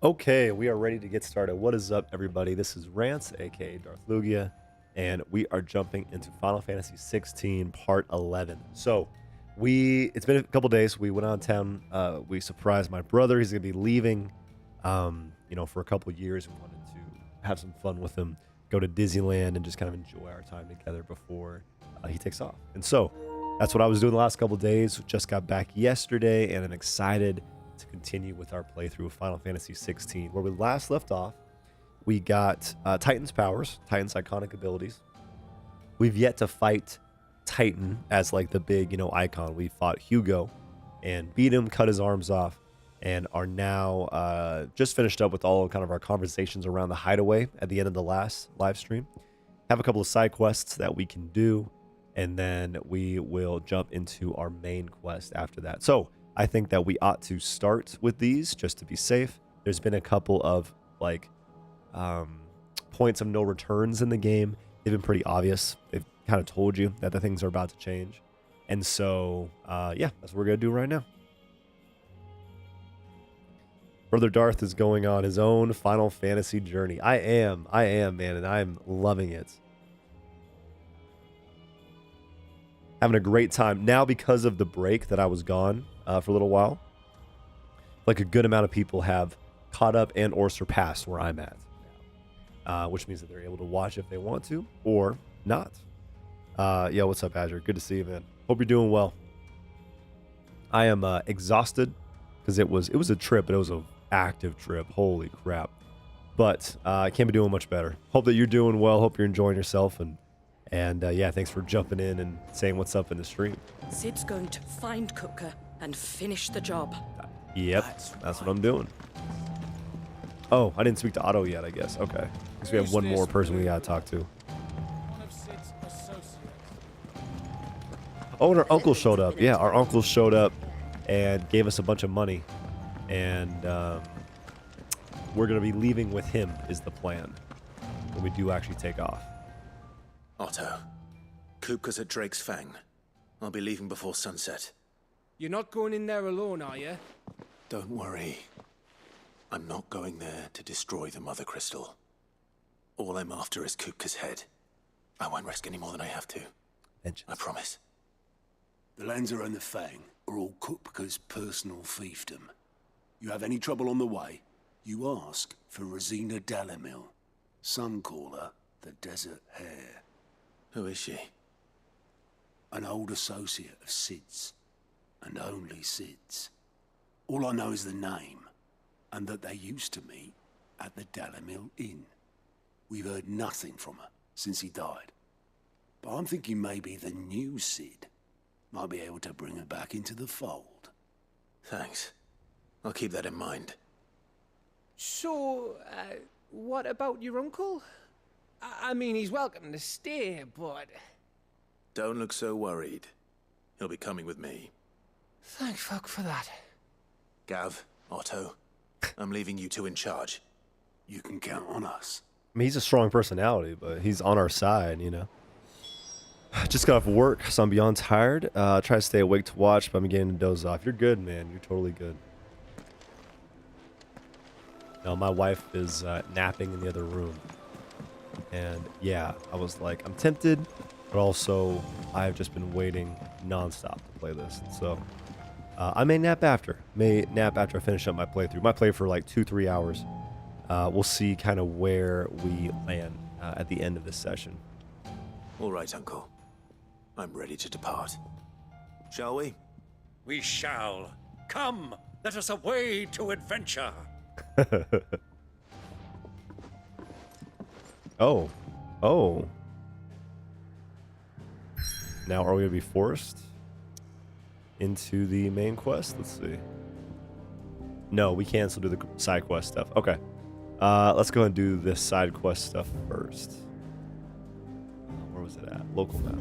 Okay, we are ready to get started. What is up, everybody? This is Rance, aka Darth Lugia, and we are jumping into Final Fantasy XVI Part 11. So, it's been a couple days. We went out of town. We surprised my brother. He's gonna be leaving, for a couple years. We wanted to have some fun with him, go to Disneyland, and just kind of enjoy our time together before he takes off. And so, that's what I was doing the last couple days. Just got back yesterday, and I'm excited to continue with our playthrough of Final Fantasy XVI. Where we last left off, we got Titan's powers, Titan's iconic abilities. We've yet to fight Titan as like the big, icon. We fought Hugo and beat him, cut his arms off, and are now just finished up with all kind of our conversations around the hideaway at the end of the last live stream. Have a couple of side quests that we can do, and then we will jump into our main quest after that. So I think that we ought to start with these just to be safe. There's been a couple of points of no returns in the game. They've been pretty obvious. They've kind of told you that the things are about to change. And so, yeah, that's what we're going to do right now. Brother Darth is going on his own Final Fantasy journey. I am, man, and I'm loving it. Having a great time. Now, because of the break that I was gone for a little while, like a good amount of people have caught up and or surpassed where I'm at now, which means that they're able to watch if they want to or not. Yo, what's up, Azure? Good to see you, man. Hope you're doing well. I am exhausted because it was a trip, but it was an active trip. Holy crap. But I can't be doing much better. Hope that you're doing well. Hope you're enjoying yourself. And yeah, thanks for jumping in and saying what's up in the stream. Sid's going to find Kupka and finish the job. Yep, that's what I'm doing. Oh, I didn't speak to Otto yet, I guess. Okay. Guess we have one more person we gotta talk to. Oh, and our uncle showed up. Yeah, our uncle showed up and gave us a bunch of money. And we're gonna be leaving with him is the plan when we do actually take off. Otto, Kupka's at Drake's Fang. I'll be leaving before sunset. You're not going in there alone, are you? Don't worry. I'm not going there to destroy the Mother Crystal. All I'm after is Kupka's head. I won't risk any more than I have to. I promise. The Lancer and the Fang are all Kupka's personal fiefdom. You have any trouble on the way, you ask for Rosina Dalamil, Suncaller, the Desert Hare. Who is she? An old associate of Sid's, and only Sid's. All I know is the name, and that they used to meet at the Dalamil Inn. We've heard nothing from her since he died. But I'm thinking maybe the new Sid might be able to bring her back into the fold. Thanks. I'll keep that in mind. So, what about your uncle? I mean, he's welcome to stay, but... Don't look so worried. He'll be coming with me. Thank fuck for that. Gav, Otto, I'm leaving you two in charge. You can count on us. I mean, he's a strong personality, but he's on our side, Just got off work, so I'm beyond tired. Try to stay awake to watch, but I'm getting to doze off. You're good, man. You're totally good. No, my wife is napping in the other room. And yeah, I was like, I'm tempted, but also I've just been waiting nonstop to play this. So I may nap after. I finish up my playthrough. Might play for like 2-3 hours. We'll see kind of where we land at the end of this session. All right, Uncle. I'm ready to depart. Shall we? We shall. Come, let us away to adventure. Oh. Now, are we going to be forced into the main quest? Let's see. No, we can still do the side quest stuff. Okay. Let's go and do this side quest stuff first. Where was it at? Local map.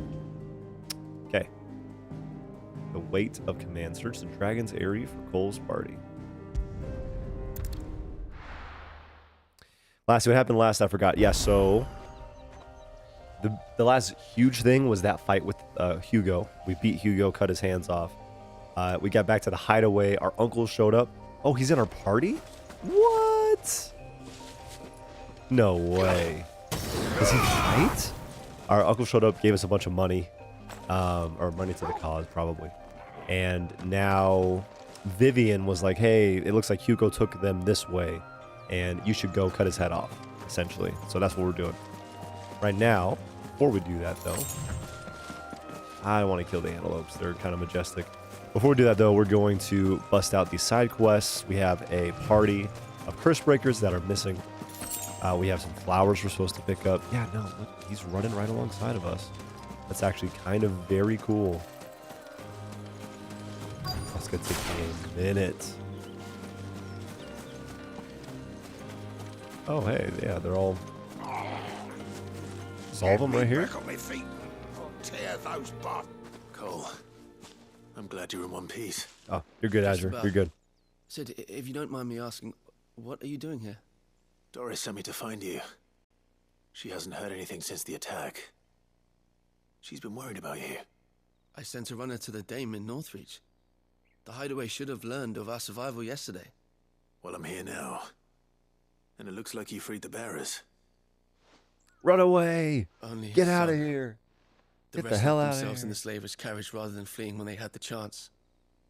Okay. The Weight of Command. Search the Dragon's area for Cole's party. What happened last, I forgot. Yeah, so the last huge thing was that fight with Hugo. We beat Hugo, cut his hands off. We got back to the hideaway. Our uncle showed up. Oh, he's in our party? What? What? No way. Does he fight? Our uncle showed up, gave us a bunch of money. Or money to the cause, probably. And now Vivian was like, hey, it looks like Hugo took them this way. And you should go cut his head off, essentially. So that's what we're doing. Right now, before we do that, though, I want to kill the antelopes. They're kind of majestic. Before we do that, though, we're going to bust out these side quests. We have a party of curse breakers that are missing. We have some flowers we're supposed to pick up. Yeah, no, look, he's running right alongside of us. That's actually kind of very cool. That's going to take me a minute. Oh, hey, yeah, they're all... Solve them right here? Back on my feet. I'll tear those Cole, I'm glad you're in one piece. Oh, you're good, Azure. You're good. Sid, if you don't mind me asking, what are you doing here? Doris sent me to find you. She hasn't heard anything since the attack. She's been worried about you. I sent a runner to the Dame in Northreach. The hideaway should have learned of our survival yesterday. Well, I'm here now. And it looks like you freed the bearers. Run away! Only Get out of some. here! The Get rest the hell left out of themselves here! in the slaver's carriage rather than fleeing when they had the chance.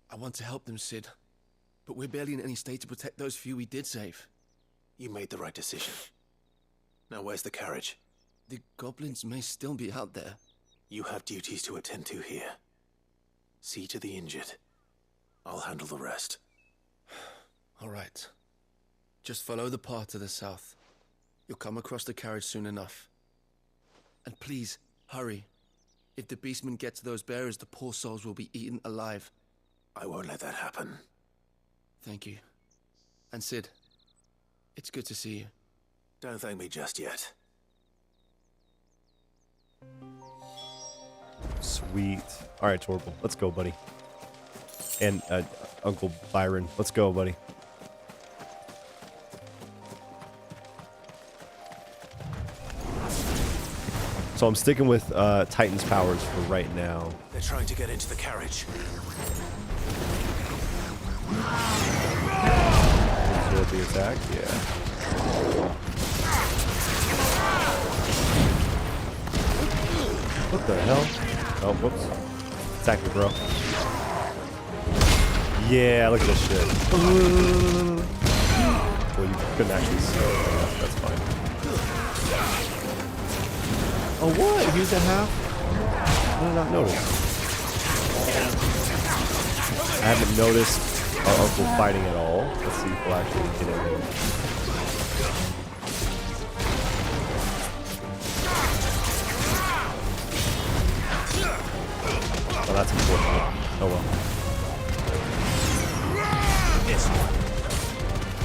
I want to help them, Sid. But we're barely in any state to protect those few we did save. You made the right decision. Now where's the carriage? The goblins may still be out there. You have duties to attend to here. See to the injured. I'll handle the rest. All right. Just follow the path to the south. You'll come across the carriage soon enough. And please, hurry. If the beastmen get to those bearers, the poor souls will be eaten alive. I won't let that happen. Thank you. And Sid, it's good to see you. Don't thank me just yet. Sweet. All right, Torgal, let's go, buddy. And Uncle Byron, let's go, buddy. So I'm sticking with Titan's powers for right now. They're trying to get into the carriage. Absorb the attack, yeah. What the hell? Oh, whoops. Attack me, bro. Yeah, look at this shit. Well, you couldn't actually see it. That's fine. Oh, what? He used that half? I did not notice. I haven't noticed our uncle fighting at all. Let's see if we'll actually get in there. Oh, that's unfortunate. Oh well.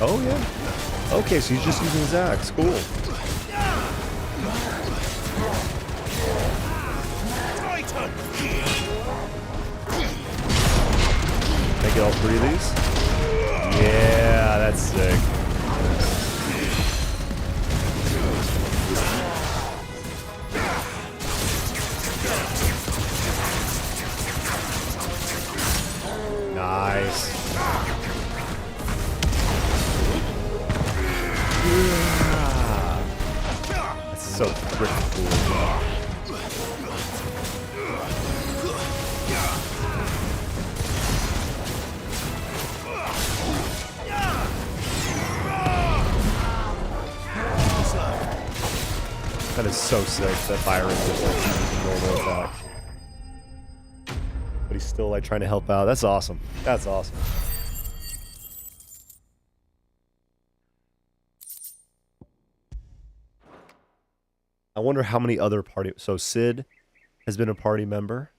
Oh yeah. Okay, so he's just using his axe. Cool. Can I get all three of these? Yeah, that's sick. Nice. That's so freaking cool. That is so sick that Byron just like uses normal attack. But he's still like trying to help out. That's awesome. That's awesome. I wonder how many other party... So Sid has been a party member.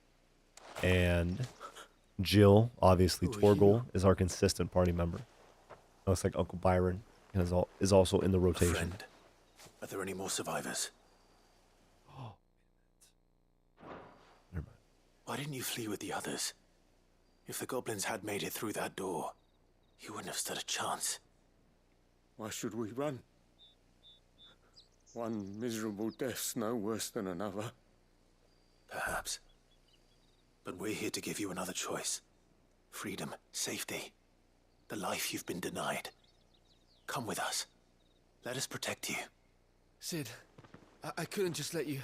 And Jill, obviously Torgal, is our consistent party member. Looks like Uncle Byron is also in the rotation. Friend, are there any more survivors? Never mind. Why didn't you flee with the others? If the goblins had made it through that door, you wouldn't have stood a chance. Why should we run? One miserable death's no worse than another. Perhaps. But we're here to give you another choice. Freedom, safety, the life you've been denied. Come with us. Let us protect you. Sid, I couldn't just let you...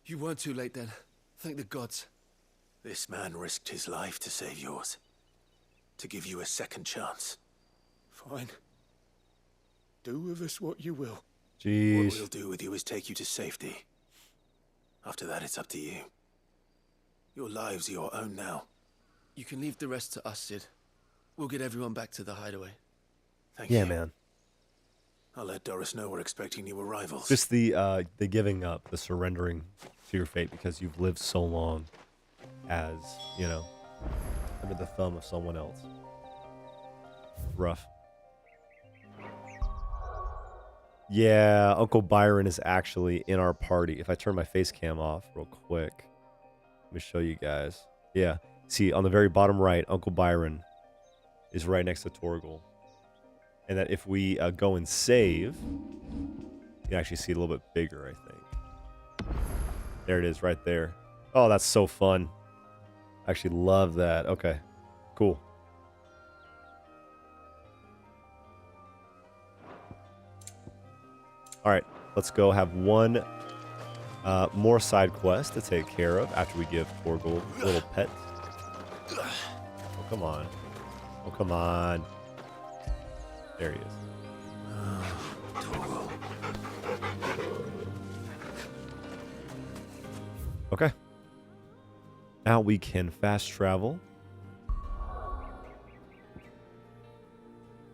You weren't too late then. Thank the gods. This man risked his life to save yours. To give you a second chance. Fine. Do with us what you will. Jeez. What we'll do with you is take you to safety. After that, it's up to you. Your lives are your own now. You can leave the rest to us, Sid. We'll get everyone back to the hideaway. Thank you. Yeah, man. I'll let Doris know we're expecting new arrivals. Just the giving up, the surrendering to your fate because you've lived so long as, you know, under the thumb of someone else. Rough. Yeah, Uncle Byron is actually in our party. If I turn my face cam off real quick, let me show you guys. Yeah, see on the very bottom right, Uncle Byron is right next to Torgal. And that if we go and save, you can actually see it a little bit bigger, I think. There it is right there. Oh, that's so fun. I actually love that. Okay, cool. All right, let's go have one more side quest to take care of after we give Torgal a little pet. Oh, come on. Oh, come on. There he is. Okay. Now we can fast travel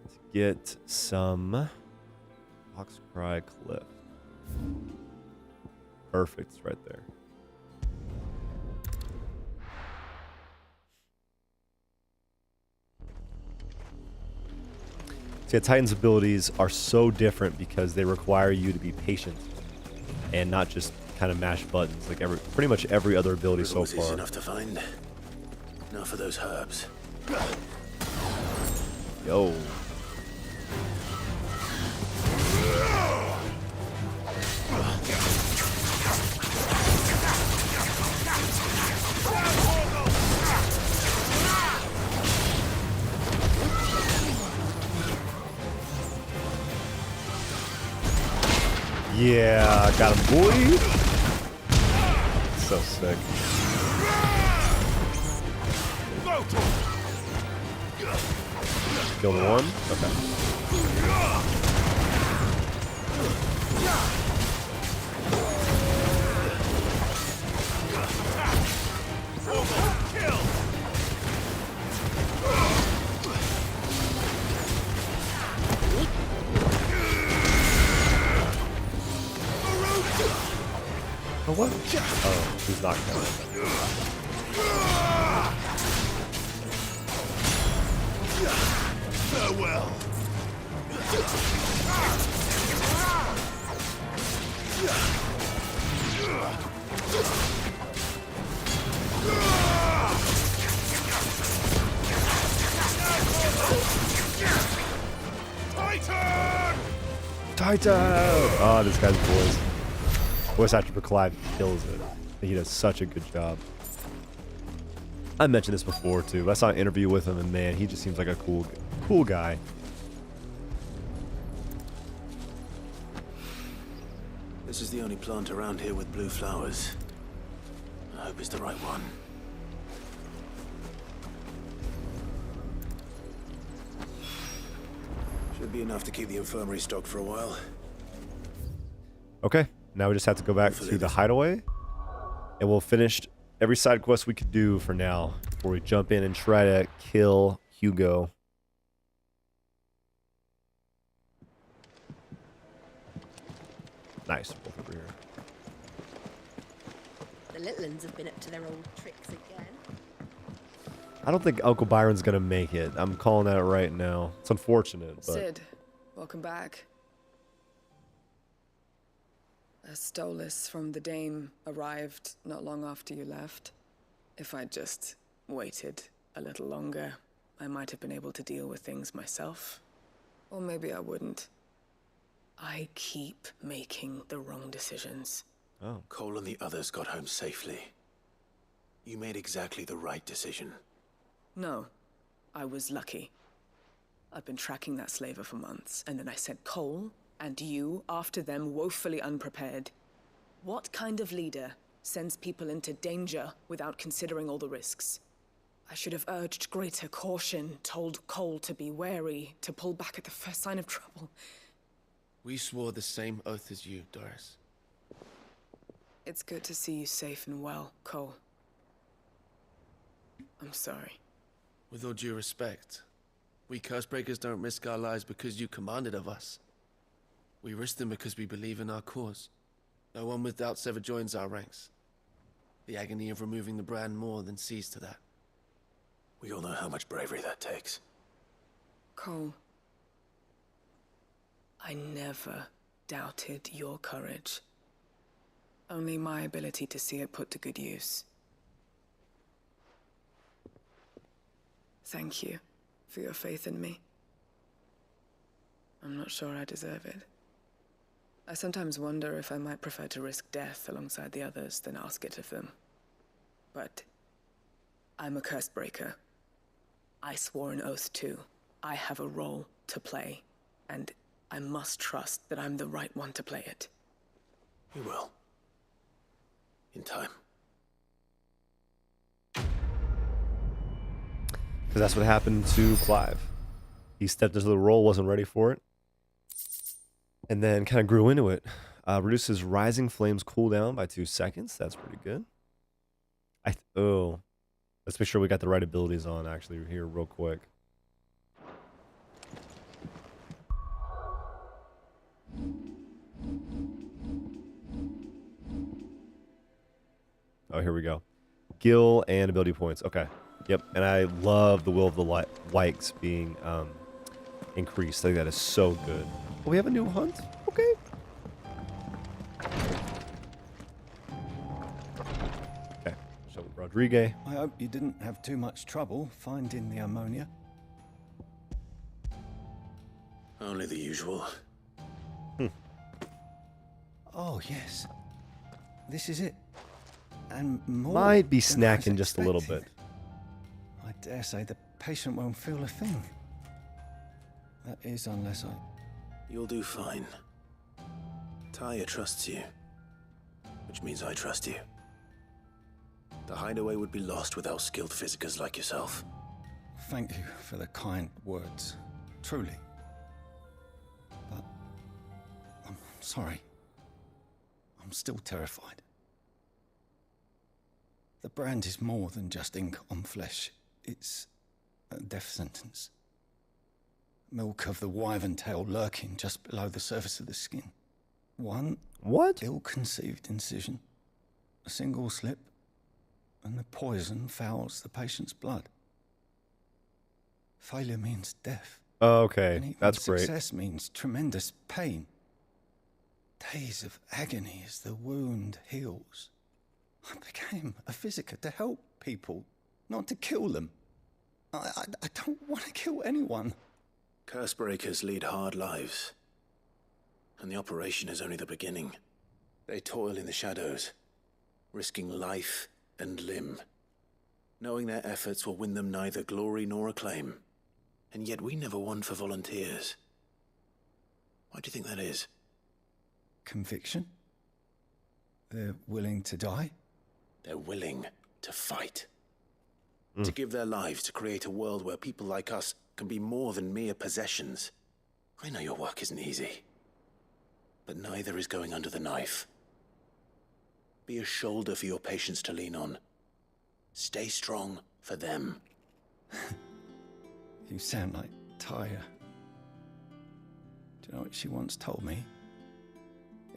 to get some Oxcry Cliff. Perfect, it's right there. See, Titan's abilities are so different because they require you to be patient and not just kind of mash buttons like pretty much every other ability so far. Enough to find. Now for those herbs. Yo. Yeah, got him, boy. So sick. Killed one. Okay. Oh, what? Oh, he's not coming. Farewell. Titan! Oh, this guy's voice actor for Clive kills it. He does such a good job. I mentioned this before too, but I saw an interview with him and man, he just seems like a cool guy. This is the only plant around here with blue flowers. I hope it's the right one. Should be enough to keep the infirmary stocked for a while. Okay, now we just have to go back to the hideaway, and we'll finish every side quest we could do for now before we jump in and try to kill Hugo. Nice. Wolf over here. The little ones have been up to their old tricks again. I don't think Uncle Byron's gonna make it. I'm calling that right now. It's unfortunate, but Sid, welcome back. A Stolas from the Dame arrived not long after you left. If I'd just waited a little longer, I might have been able to deal with things myself. Or maybe I wouldn't. I keep making the wrong decisions. oh, Cole and the others got home safely. You made exactly the right decision. No, I was lucky. I've been tracking that slaver for months, and then I sent Cole and you after them, woefully unprepared. What kind of leader sends people into danger without considering all the risks? I should have urged greater caution, told Cole to be wary, to pull back at the first sign of trouble. We swore the same oath as you, Doris. It's good to see you safe and well, Cole. I'm sorry. With all due respect, we Cursebreakers don't risk our lives because you commanded of us. We risk them because we believe in our cause. No one with doubts ever joins our ranks. The agony of removing the brand more than sees to that. We all know how much bravery that takes. Cole, I never doubted your courage. Only my ability to see it put to good use. Thank you for your faith in me. I'm not sure I deserve it. I sometimes wonder if I might prefer to risk death alongside the others than ask it of them. But I'm a Cursebreaker. I swore an oath too. I have a role to play, and I must trust that I'm the right one to play it. You will. In time. Because that's what happened to Clive. He stepped into the role, wasn't ready for it, and then kind of grew into it. Reduces Rising Flames cooldown by 2 seconds. That's pretty good. Let's make sure we got the right abilities on actually here real quick. Oh, here we go. Skill and ability points. Okay. Yep. And I love the Will of the Wikes being increased. I think that is so good. Oh, we have a new hunt? Okay. Okay. So, Rodriguez. I hope you didn't have too much trouble finding the ammonia. Only the usual. Oh, yes. This is it. And more Might be than I was snacking just a little bit. expecting. I dare say the patient won't feel a thing. That is, unless I... You'll do fine. Tyre trusts you, which means I trust you. The hideaway would be lost without skilled physicers like yourself. Thank you for the kind words. Truly. But... I'm sorry. I'm still terrified. The brand is more than just ink on flesh. It's a death sentence. Milk of the wyvern tail lurking just below the surface of the skin. One ill-conceived incision, a single slip, and the poison fouls the patient's blood. Failure means death. Okay, And even that's great. success means tremendous pain. Days of agony as the wound heals. I became a physiker to help people, not to kill them. I don't want to kill anyone. Cursebreakers lead hard lives. And the operation is only the beginning. They toil in the shadows, risking life and limb, knowing their efforts will win them neither glory nor acclaim. And yet we never won for volunteers. Why do you think that is? Conviction? They're willing to die? They're willing to fight. To give their lives to create a world where people like us can be more than mere possessions. I know your work isn't easy, but neither is going under the knife. Be a shoulder for your patients to lean on. Stay strong for them. You sound like Tyre. Do you know what she once told me?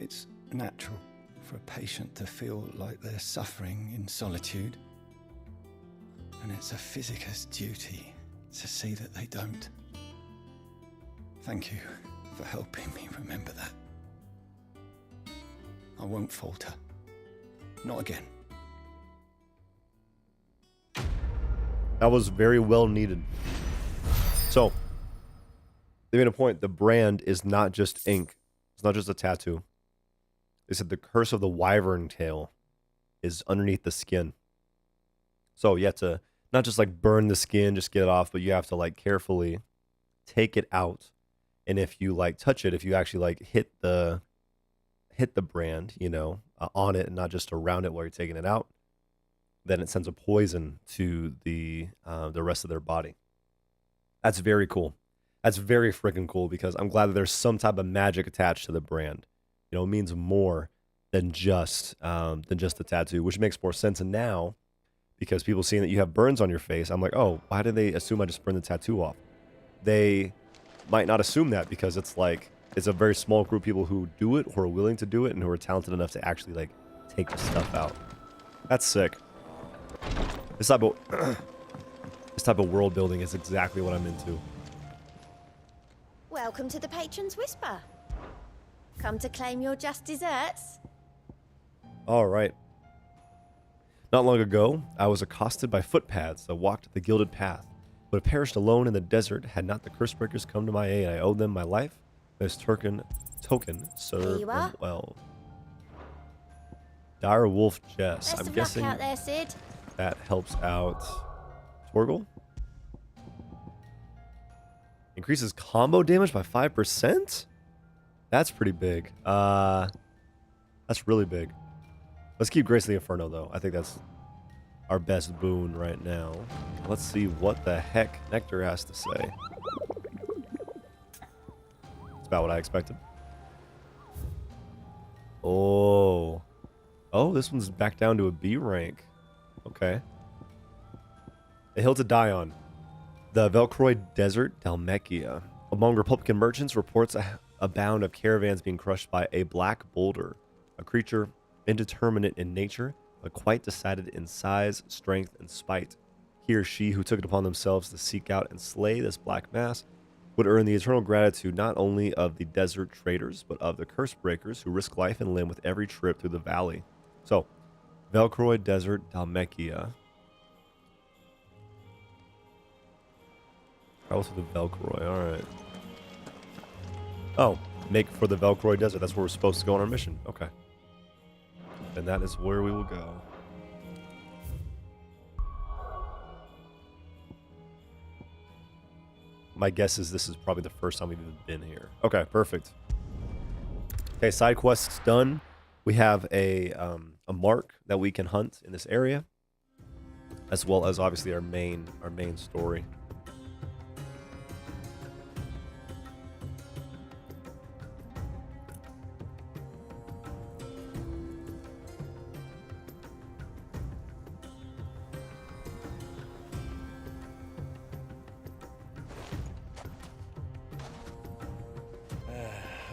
It's natural for a patient to feel like they're suffering in solitude. And it's a physiker's duty to see that they don't. Thank you for helping me remember that. I won't falter. Not again. That was very well needed. So, they made a point. The brand is not just ink. It's not just a tattoo. They said the curse of the wyvern tail is underneath the skin. So, yeah, to not just like burn the skin, just get it off, but you have to like carefully take it out. And if you like touch it, if you actually like hit the brand, you know, on it and not just around it while you're taking it out, then it sends a poison to the rest of their body. That's very cool. That's very freaking cool because I'm glad that there's some type of magic attached to the brand. You know, it means more than just the tattoo, which makes more sense. And now, because people seeing that you have burns on your face, I'm like, oh, why did they assume I just burned the tattoo off? They might not assume that because it's like it's a very small group of people who do it, who are willing to do it, and who are talented enough to actually like take the stuff out. That's sick. This type of world building is exactly what I'm into. Welcome to the Patron's Whisper. Come to claim your just desserts? All right. Not long ago, I was accosted by footpads that walked the gilded path, but have perished alone in the desert had not the Cursebreakers come to my aid. I owed them my life. This token served them well. Dire Wolf Jess. Best I'm of guessing luck out there, Sid. that helps out Torgal. Increases combo damage by 5%? That's pretty big. That's really big. Let's keep Grace of the Inferno, though. I think that's our best boon right now. Let's see what the heck Nectar has to say. It's about what I expected. Oh. Oh, this one's back down to a B rank. Okay. A hill to die on. The Velcroy Desert, Dalmekia. Among Republican merchants, reports abound of caravans being crushed by a black boulder, a creature indeterminate in nature, but quite decided in size, strength, and spite. He or she who took it upon themselves to seek out and slay this black mass would earn the eternal gratitude not only of the desert traders, but of the curse breakers who risk life and limb with every trip through the valley. So, Velcroy Desert, Dalmekia. Also the Velcroy, alright. Oh, make for the Velcroy Desert. That's where we're supposed to go on our mission. Okay. And that is where we will go. My guess is this is probably the first time we've even been here. Okay, perfect. Okay, side quests done. We have a mark that we can hunt in this area, as well as obviously our main story.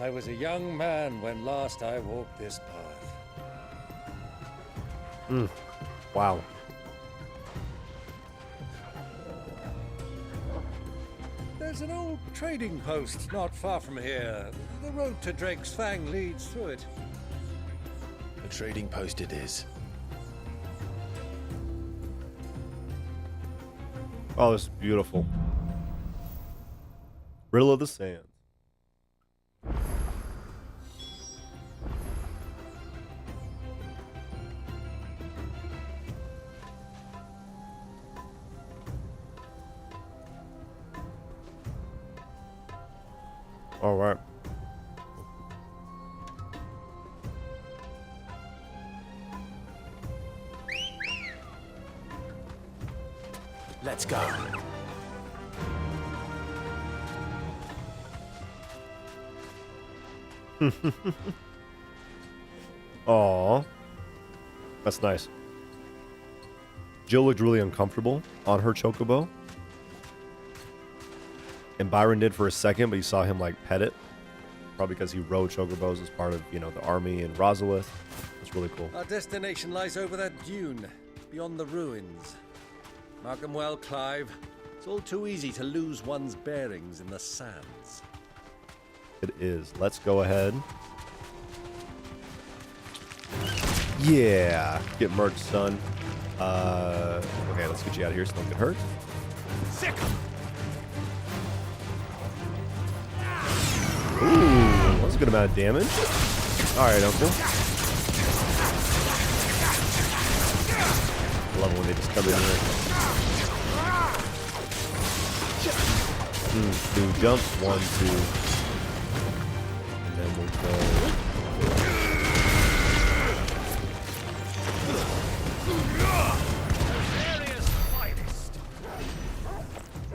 I was a young man when last I walked this path. Wow. There's an old trading post not far from here. The road to Drake's Fang leads through it. A trading post it is. Oh, this is beautiful. Riddle of the Sands. All right. Let's go. Aw. That's nice. Jill looked really uncomfortable on her chocobo. And Byron did for a second, but you saw him like pet it. Probably because he rode chocobos as part of, you know, the army in Rosalith. It's really cool. Our destination lies over that dune, beyond the ruins. Mark 'em well, Clive. It's all too easy to lose one's bearings in the sands. It is. Let's go ahead. Yeah. Get merged, son. Okay, let's get you out of here so don't get hurt. Sick! Ooh, that's a good amount of damage. Alright, Uncle. I love it when they just come in there. 2 jumps. 1, 2. And then we'll go.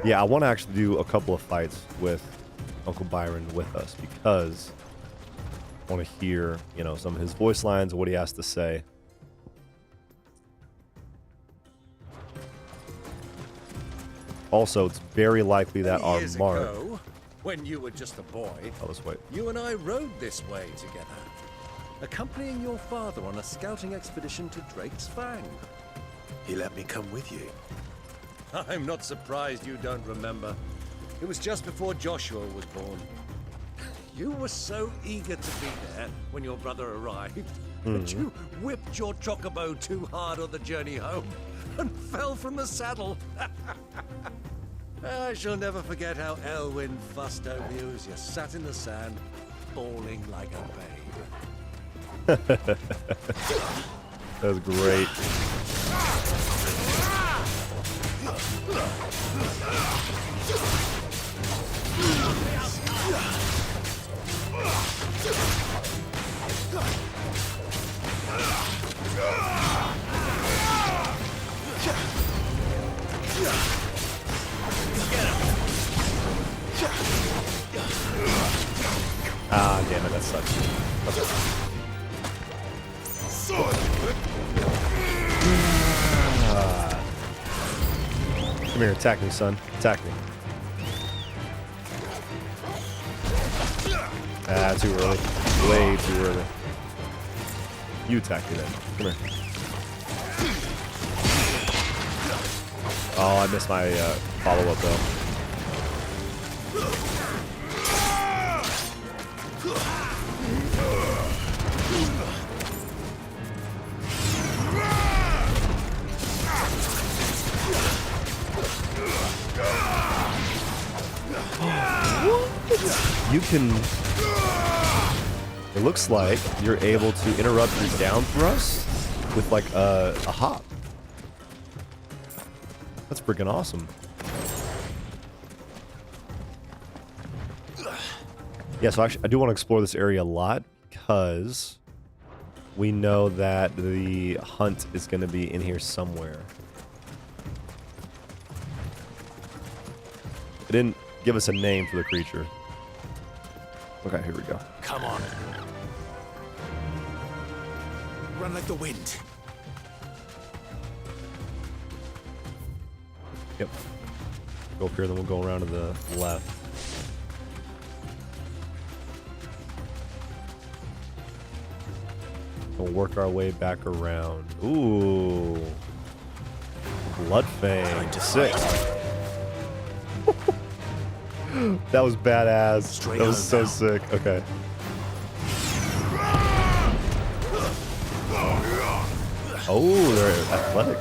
Yeah, I want to actually do a couple of fights with Uncle Byron with us because I want to hear, you know, some of his voice lines, what he has to say. Also, it's very likely that our mark. Ago, when you were just a boy, oh, let's wait. You and I rode this way together, accompanying your father on a scouting expedition to Drake's Fang. He let me come with you. I'm not surprised you don't remember. It was just before Joshua was born. You were so eager to be there when your brother arrived, but you whipped your chocobo too hard on the journey home and fell from the saddle. I shall never forget how Elwyn fussed over you as you sat in the sand, bawling like a babe. That was great. Ah, damn it, that sucks. Okay. Come here, attack me, son. Attack me. Ah, too early. Way too early. You attack me then. Come here. Oh, I missed my follow-up though. You can... It looks like you're able to interrupt your down thrust with like a hop. That's freaking awesome. Yeah, so actually, I do want to explore this area a lot because we know that the hunt is going to be in here somewhere. It didn't give us a name for the creature. Okay, here we go. Come on. Run like the wind. Yep. Go up here, then we'll go around to the left. We'll work our way back around. Ooh. Bloodfang. Sick. That was badass. That was so sick. Okay. Oh, they're athletic.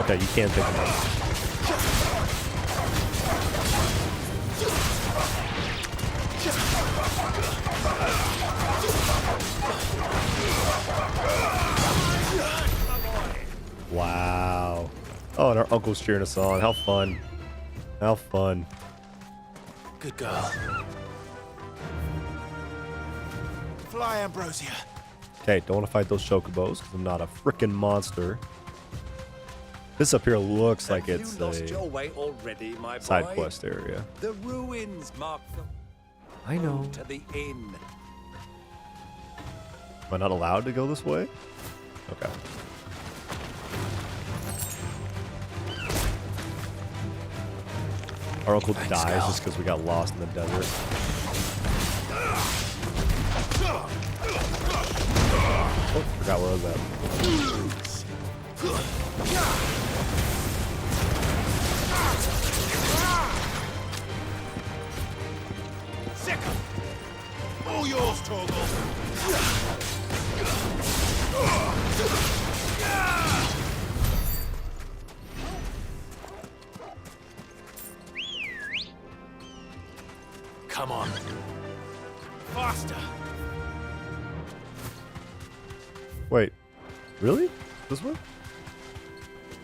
Okay, you can't pick them up. Wow. Oh, and our uncle's cheering us on. How fun. How fun. Good girl. Fly, Ambrosia. Okay, don't want to fight those chocobos because I'm not a freaking monster. This up here looks like it's you lost a your way already, my boy? side quest area. The ruins mark the I know. to the inn. Am I not allowed to go this way? Okay. Our uncle dies just because we got lost in the desert. Oh, forgot where I was at. Second. All yours, Torgal. Come on. Faster. Wait, really? This way?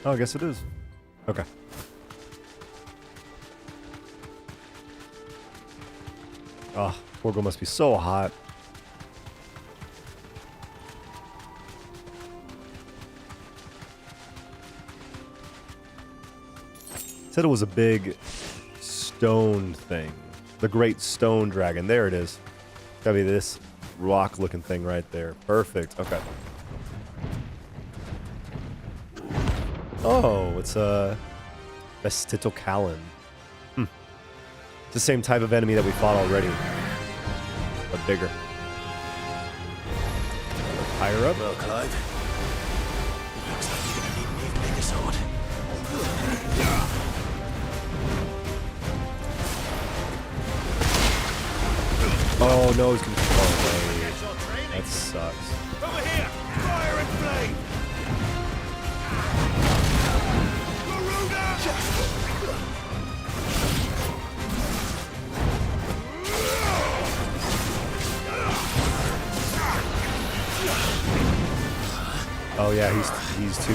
Oh, I guess it is. Okay. Oh, poor girl must be so hot. Said it was a big stone thing. The Great Stone Dragon. There it is. Gotta be this rock-looking thing right there. Perfect. Okay. Oh, it's a Vestitocallan. It's the same type of enemy that we fought already, but bigger. Higher up. Well, Clive. Looks like you're gonna need an even bigger sword. Oh no, he's gonna be far away. That sucks. Over here! Fire and flame! Oh yeah, he's too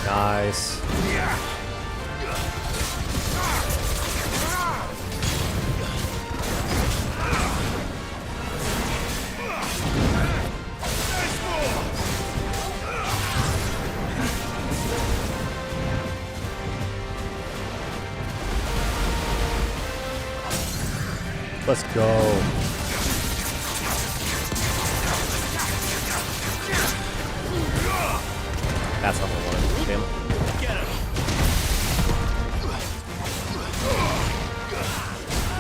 nice. Let's go. That's not what I wanted. Damn.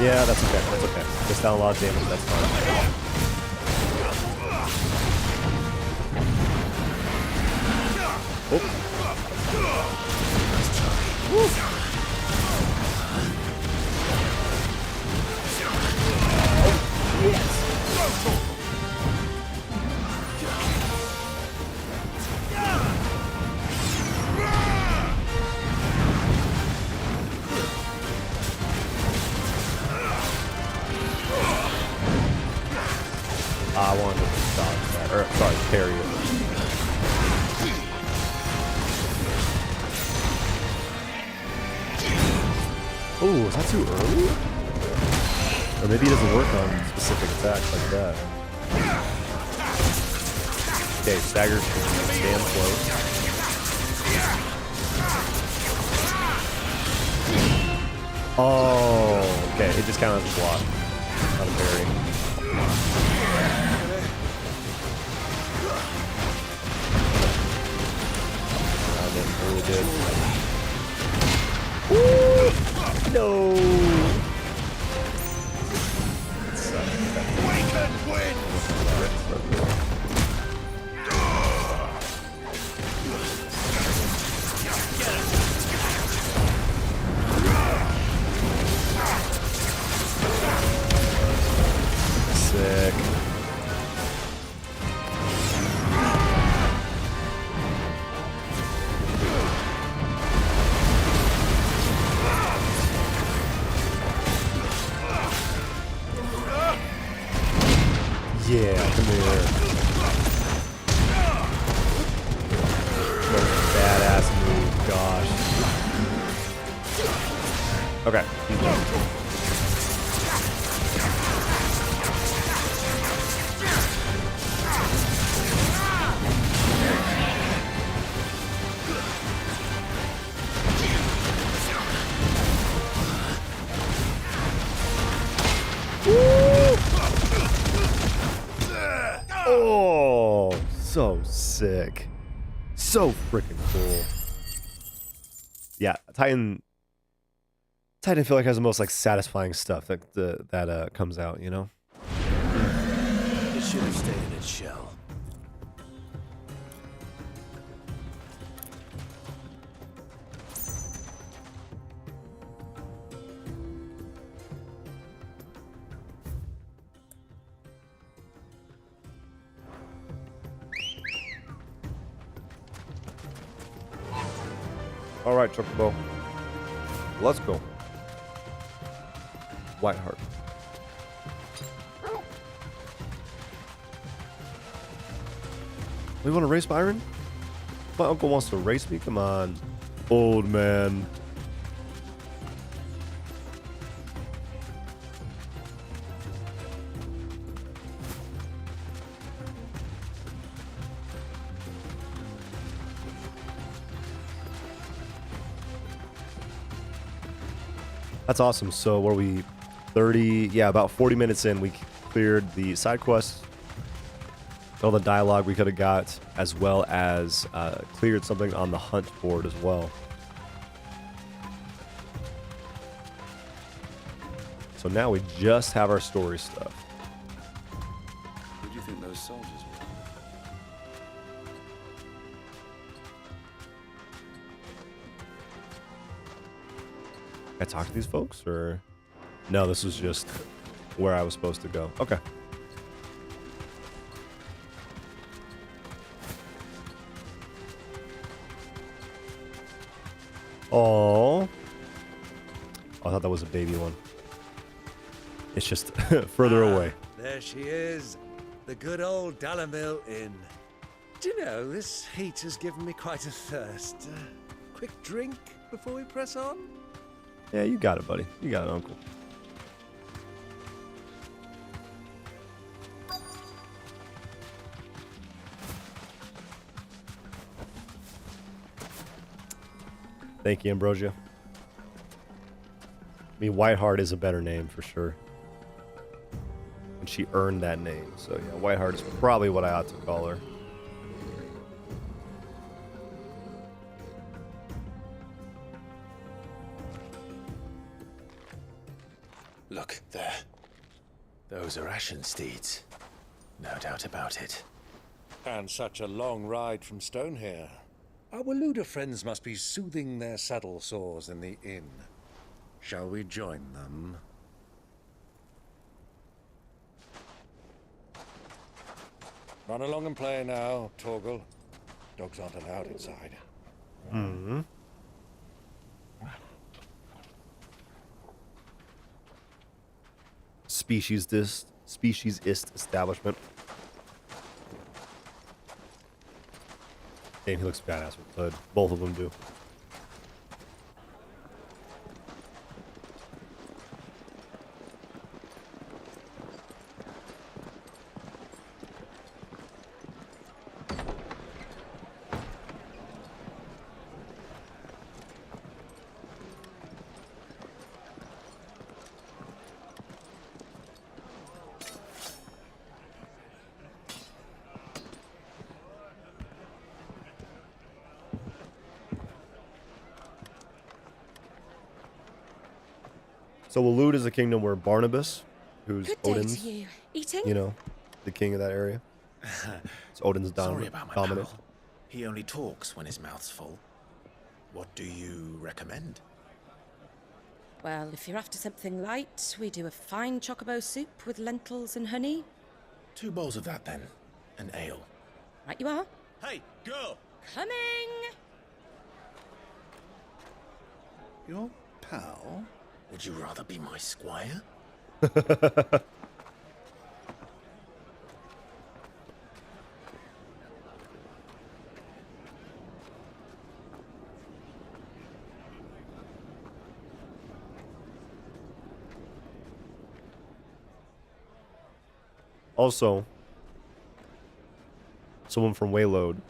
Yeah, that's okay. That's okay. Just down a lot of damage. That's fine. Oh. I wanted to dodge that. Or, sorry, parry it. Ooh, is that too early? Or maybe it doesn't work on specific attacks like that. Okay, stagger stand close. Oh, okay, it just counted as a block. Not a parry. Really good. Woo! No. Sick. Yeah, come here. Badass move, gosh. Okay, he's done. Oh, so sick. So freaking cool. Yeah, Titan I feel like has the most like satisfying stuff that comes out, you know? It should have stayed in its shell. All right, Chocobo. Let's go. Whiteheart. We want to race Byron? My uncle wants to race me? Come on. Old man. That's awesome. So were we 30? Yeah, about 40 minutes in, we cleared the side quests, all the dialogue we could have got, as well as cleared something on the hunt board as well. So now we just have our story stuff. Who do you think those soldiers were? Can I talk to these folks, or no? This was just where I was supposed to go. Okay. Oh, I thought that was a baby one. It's just further away. There she is, the good old Dalamil Inn. Do you know, this heat has given me quite a thirst. Quick drink before we press on? Yeah, you got it, buddy. You got it, Uncle. Thank you, Ambrosia. I mean, Whiteheart is a better name for sure. And she earned that name. So, yeah, Whiteheart is probably what I ought to call her. Look, there. Those are Ashen steeds. No doubt about it. And such a long ride from Stone here. Our Waluda friends must be soothing their saddle sores in the inn. Shall we join them? Run along and play now, Torgal. Dogs aren't allowed inside. Mm-hmm. Speciesist establishment. Damn, he looks badass with the hood. Both of them do. So Walud is a kingdom where Barnabas, who's Good day Odin's, to you. Eating? you know, the king of that area. It's Odin's Sorry about my dominant. pal. He only talks when his mouth's full. What do you recommend? Well, if you're after something light, we do a fine chocobo soup with lentils and honey. 2 bowls of that, then. An ale. Right you are. Hey, girl! Coming! Your pal? Would you rather be my squire? Also, someone from Waylud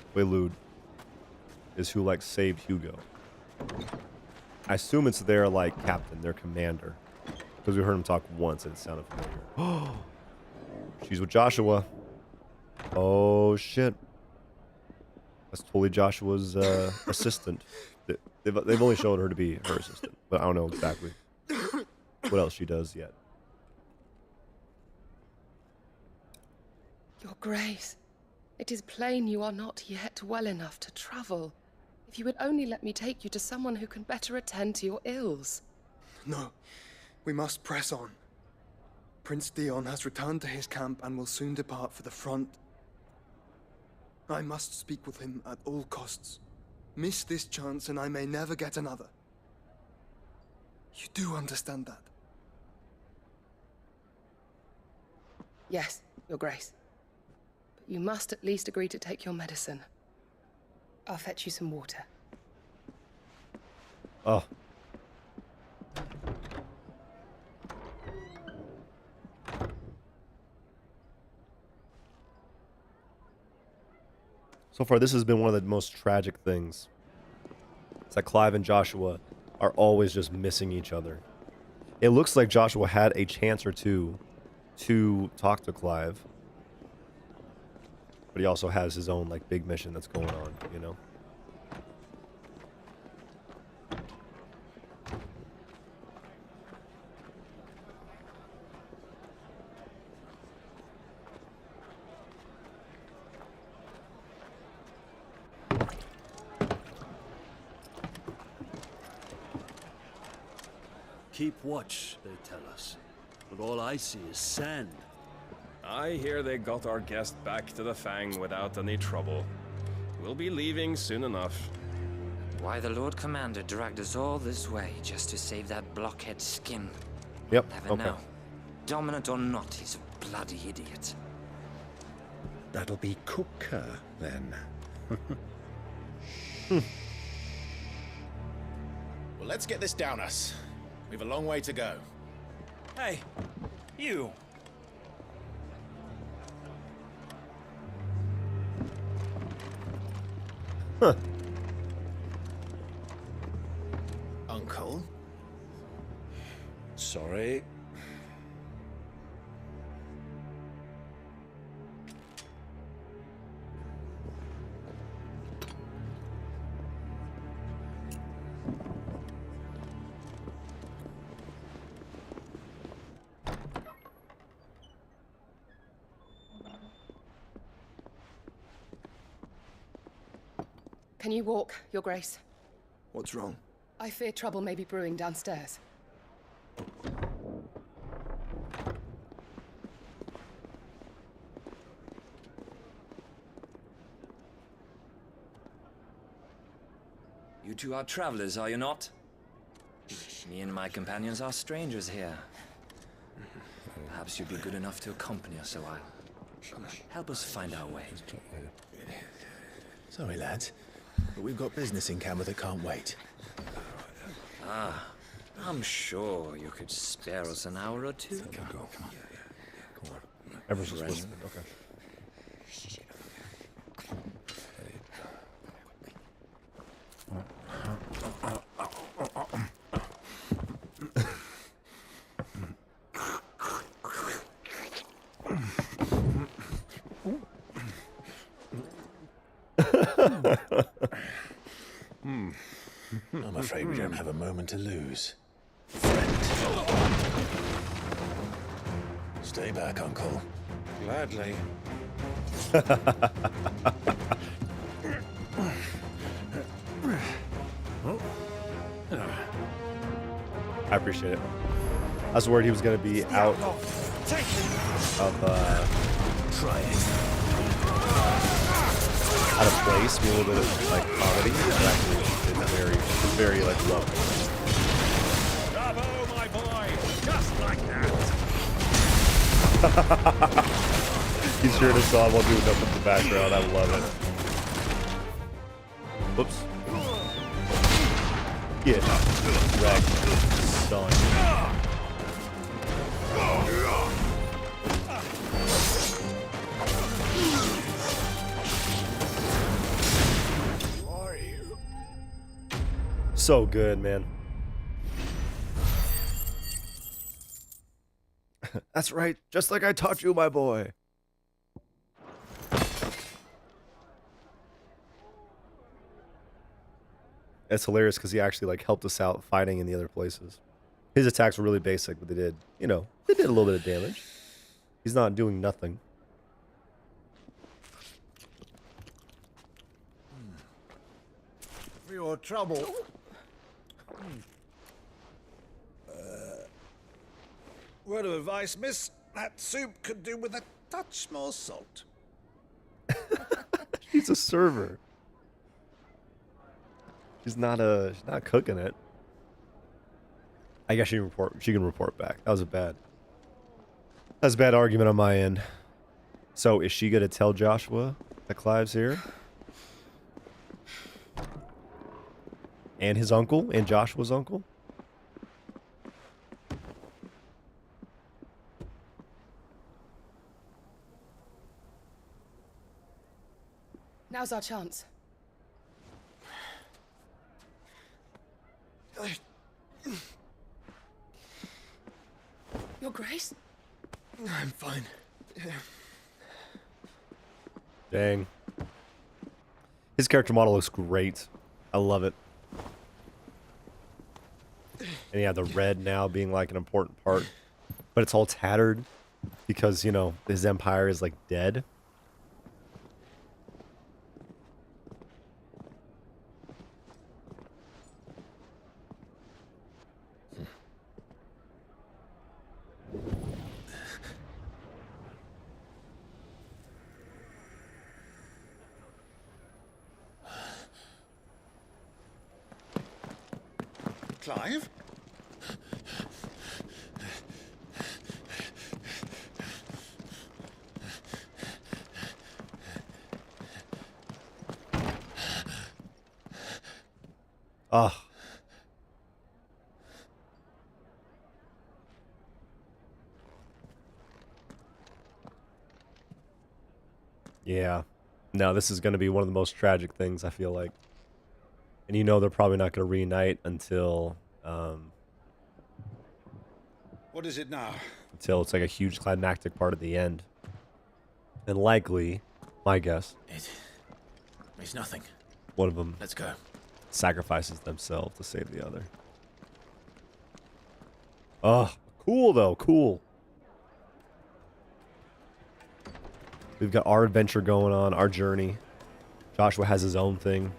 is who like saved Hugo. I assume it's their like captain, their commander, because we heard him talk once and it sounded familiar. She's with Joshua. Oh shit! That's totally Joshua's assistant. They've only shown her to be her assistant, but I don't know exactly what else she does yet. Your Grace, it is plain you are not yet well enough to travel. If you would only let me take you to someone who can better attend to your ills. No, we must press on. Prince Dion has returned to his camp and will soon depart for the front. I must speak with him at all costs. Miss this chance and I may never get another. You do understand that? Yes, Your Grace. But you must at least agree to take your medicine. I'll fetch you some water. Oh. So far, this has been one of the most tragic things. It's that Clive and Joshua are always just missing each other. It looks like Joshua had a chance or two to talk to Clive. But he also has his own, like, big mission that's going on, you know? Keep watch, they tell us. But all I see is sand. I hear they got our guest back to the Fang without any trouble. We'll be leaving soon enough. Why the Lord Commander dragged us all this way just to save that blockhead skin? Yep, Never okay. know. Dominant or not, he's a bloody idiot. That'll be Cooker, then. Well, let's get this down us. We've a long way to go. Hey, you. Huh. Uncle? Sorry. Can you walk, Your Grace? What's wrong? I fear trouble may be brewing downstairs. You two are travelers, are you not? Me and my companions are strangers here. Perhaps you'd be good enough to accompany us a while. Help us find our way. Sorry, lads, but we've got business in camera that can't wait. Ah, I'm sure you could spare us an hour or two. Come on. Ever so swiftly, okay. I'm afraid we don't have a moment to lose. Stay back, Uncle. Gladly. I appreciate it. I was worried he was going to be out of out of place, be a little bit of like comedy, but actually it's very like low. Bravo, my boy! Just like that! He's sure to saw while doing up in the background. I love it. Whoops. Get wrecked, son. So good, man. That's right, just like I taught you, my boy. It's hilarious because he actually like helped us out fighting in the other places. His attacks were really basic, but they did, you know, they did a little bit of damage. He's not doing nothing. For your trouble. Word of advice, miss. That soup could do with a touch more salt. He's a server. She's not cooking it. I guess she can report back. That was a bad argument on my end. So is she gonna tell Joshua that Clive's here? And his uncle? And Joshua's uncle? Now's our chance. Your Grace? I'm fine. Dang. His character model looks great. I love it. And yeah, the red now being like an important part. But it's all tattered because, you know, his empire is like dead. Clive? Ah. Yeah. No, this is going to be one of the most tragic things, I feel like. And you know they're probably not going to reunite until What is it now? until it's like a huge climactic part at the end. And likely, my guess, It's nothing. one of them Let's go. sacrifices themselves to save the other. Oh, cool though, cool. We've got our adventure going on, our journey. Joshua has his own thing.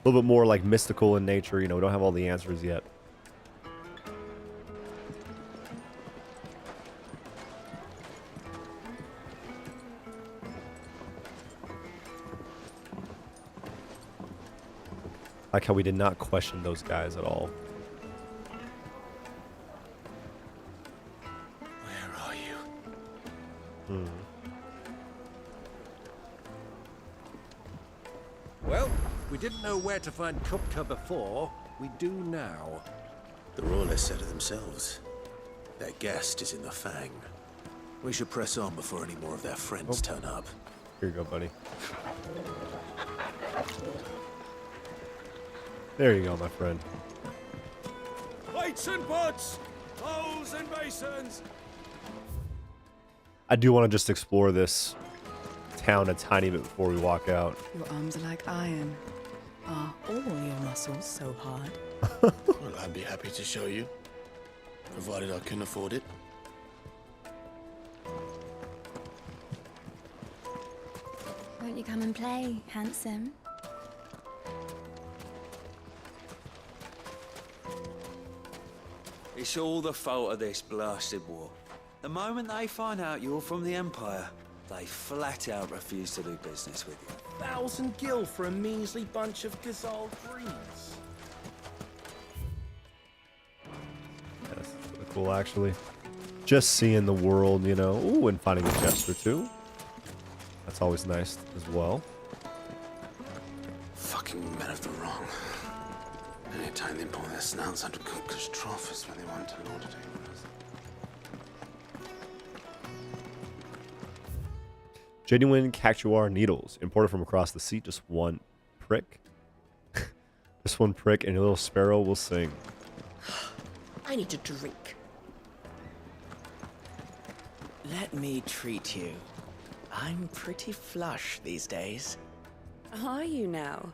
A little bit more like mystical in nature, you know, we don't have all the answers yet. Like how we did not question those guys at all. Where are you? Well, we didn't know where to find Kupka before. We do now. The Rawlers said it themselves. Their guest is in the Fang. We should press on before any more of their friends turn up. Here you go, buddy. There you go, my friend. Plates and pots! Bowls and basins! I do want to just explore this town a tiny bit before we walk out. Your arms are like iron. Are all your muscles so hard? Well, I'd be happy to show you, provided I can afford it. Won't you come and play, handsome? It's all the fault of this blasted war. The moment they find out you're from the Empire, they flat out refuse to do business with you. 1,000 gil for a measly bunch of Gazal greens. Yeah, this is really cool, actually. Just seeing the world, you know. Ooh, and finding a chest or two. That's always nice as well. Fucking men of the wrong. Anytime they pull their snouts out of Kupka's trough is when they want to lord it over us. Genuine cactuar needles, imported from across the sea. Just one prick. Just one prick, and your little sparrow will sing. I need a drink. Let me treat you. I'm pretty flush these days. Are you now?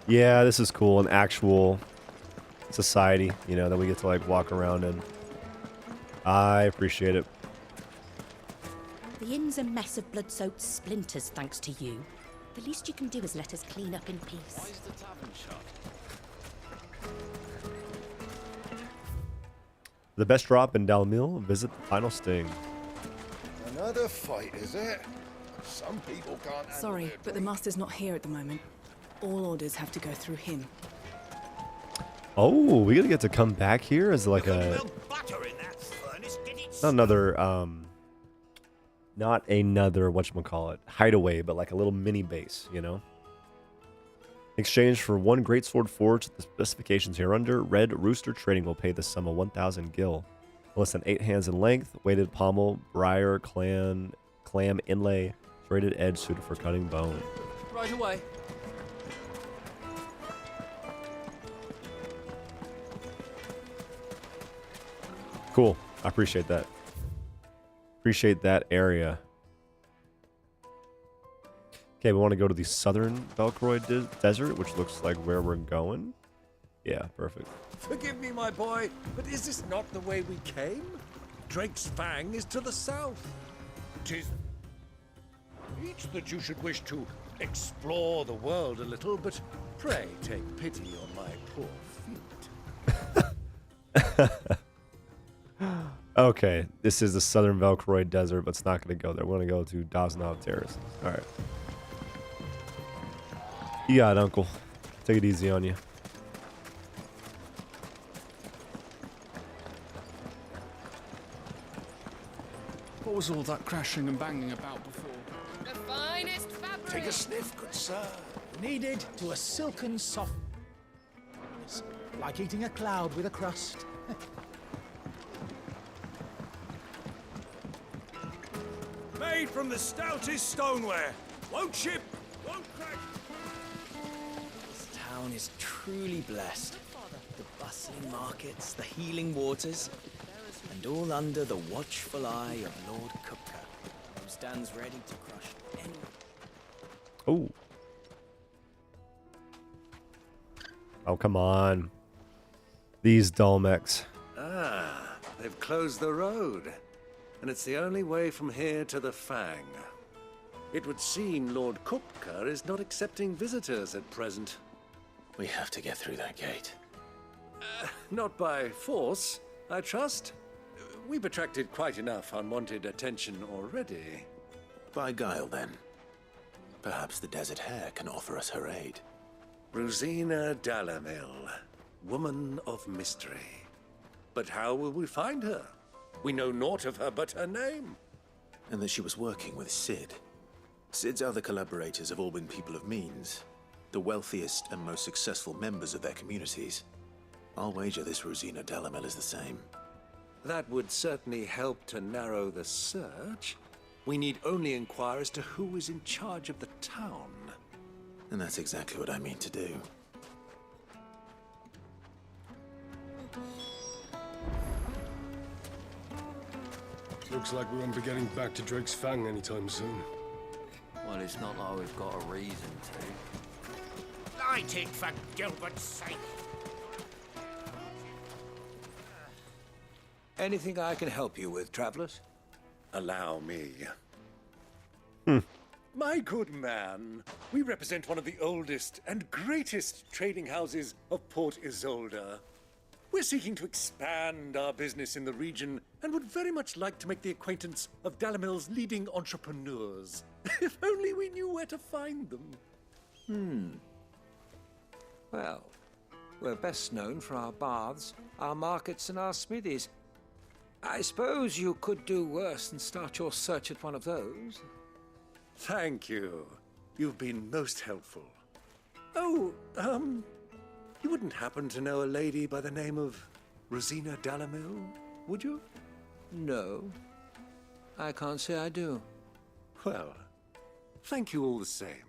Yeah, this is cool. An actual society, you know, that we get to like walk around in. I appreciate it. The inn's a mess of blood-soaked splinters, thanks to you. The least you can do is let us clean up in peace. Why is the tavern shut? The best drop in Dalmil, visit the final sting. Another fight, is it? Some people can't handle Sorry, their but the Master's not here at the moment. All orders have to go through him. Oh, we gonna get to come back here as like a not another not another whatchamacallit hideaway, but like a little mini base, you know. In exchange for one greatsword forged, the specifications here under, Red Rooster Trading will pay the sum of 1,000 gil. Less than 8 hands in length, weighted pommel, briar, clam inlay, serrated edge suited for cutting bone. Right away. Cool. I appreciate that. Appreciate that area. Okay, we want to go to the southern Belcroy Desert, which looks like where we're going. Yeah, perfect. Forgive me, my boy, but is this not the way we came? Drake's Fang is to the south. 'Tis each that you should wish to explore the world a little, but pray take pity on my poor feet. Okay, this is the southern Velcroy Desert, but it's not going to go there. We're going to go to Doznav Terrace. All right. You got it, Uncle. Take it easy on you. What was all that crashing and banging about before? The finest fabric. Take a sniff, good sir. Kneaded to a silken soft. Like eating a cloud with a crust. Made from the stoutest stoneware. Won't chip, won't crack. This town is truly blessed. The bustling markets, the healing waters, and all under the watchful eye of Lord Kupka, who stands ready to crush anyone. Oh. Oh, come on. These Dolmecs. Ah, they've closed the road. And it's the only way from here to the Fang. It would seem Lord Kupka is not accepting visitors at present. We have to get through that gate. Not by force, I trust. We've attracted quite enough unwanted attention already. By guile, then. Perhaps the Desert Hare can offer us her aid. Rosina Dalamil, woman of mystery. But how will we find her? We know naught of her but her name. And that she was working with Sid. Sid's other collaborators have all been people of means, the wealthiest and most successful members of their communities. I'll wager this Rosina Dalamil is the same. That would certainly help to narrow the search. We need only inquire as to who is in charge of the town. And that's exactly what I mean to do. Looks like we won't be getting back to Drake's Fang anytime soon. Well, it's not like we've got a reason to. Light it, for Gilbert's sake! Anything I can help you with, travelers? Allow me. My good man, we represent one of the oldest and greatest trading houses of Port Isolde. We're seeking to expand our business in the region and would very much like to make the acquaintance of Dalamil's leading entrepreneurs. If only we knew where to find them. Well, we're best known for our baths, our markets, and our smithies. I suppose you could do worse than start your search at one of those. Thank you. You've been most helpful. Oh, you wouldn't happen to know a lady by the name of Rosina Dalamil, would you? No, I can't say I do. Well, thank you all the same.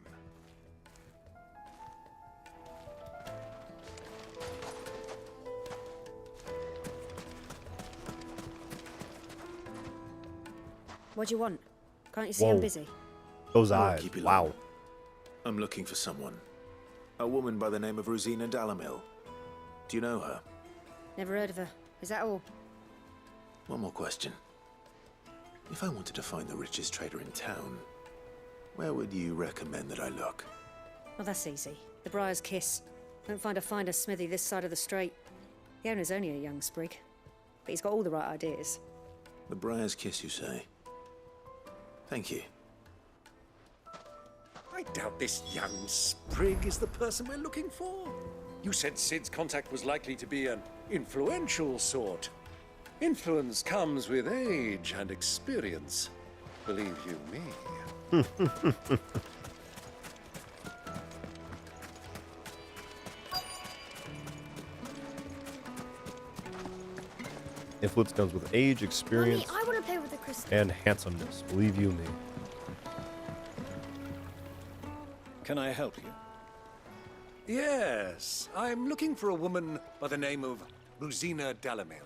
What do you want? Can't you see Whoa. I'm busy? Those I won't eyes. keep you Wow. long. I'm looking for someone. A woman by the name of Rosina Dalamil. Do you know her? Never heard of her. Is that all? One more question. If I wanted to find the richest trader in town, where would you recommend that I look? Well, that's easy. The Briar's Kiss. Don't find a finer smithy this side of the strait. The owner's only a young sprig, but he's got all the right ideas. The Briar's Kiss, you say? Thank you. I doubt this young sprig is the person we're looking for. You said Sid's contact was likely to be an influential sort. Influence comes with age and experience. Believe you me. Influence comes with age, experience, Mommy, I want to play with the crystal. and handsomeness. Believe you me. Can I help you? Yes, I'm looking for a woman by the name of Rosina Dalamil.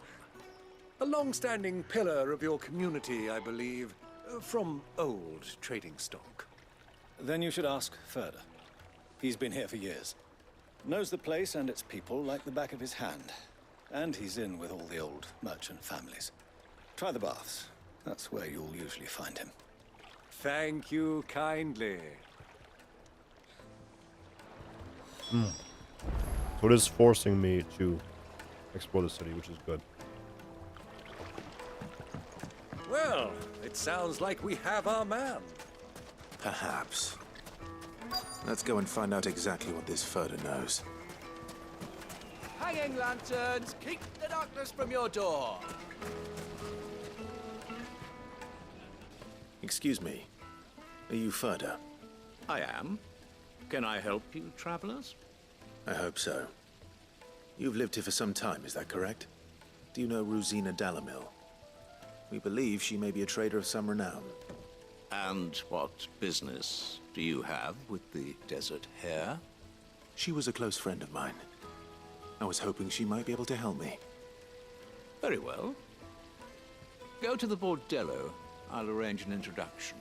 A long-standing pillar of your community, I believe, from old trading stock. Then you should ask Ferda. He's been here for years. Knows the place and its people like the back of his hand. And he's in with all the old merchant families. Try the baths. That's where you'll usually find him. Thank you kindly. So it is forcing me to explore the city, which is good. Well, it sounds like we have our man. Perhaps. Let's go and find out exactly what this Ferda knows. Hanging lanterns, keep the darkness from your door. Excuse me. Are you Ferda? I am. Can I help you, travelers? I hope so. You've lived here for some time, is that correct? Do you know Rosina Dalamil? We believe she may be a trader of some renown. And what business do you have with the desert hare? She was a close friend of mine. I was hoping she might be able to help me. Very well. Go to the bordello. I'll arrange an introduction.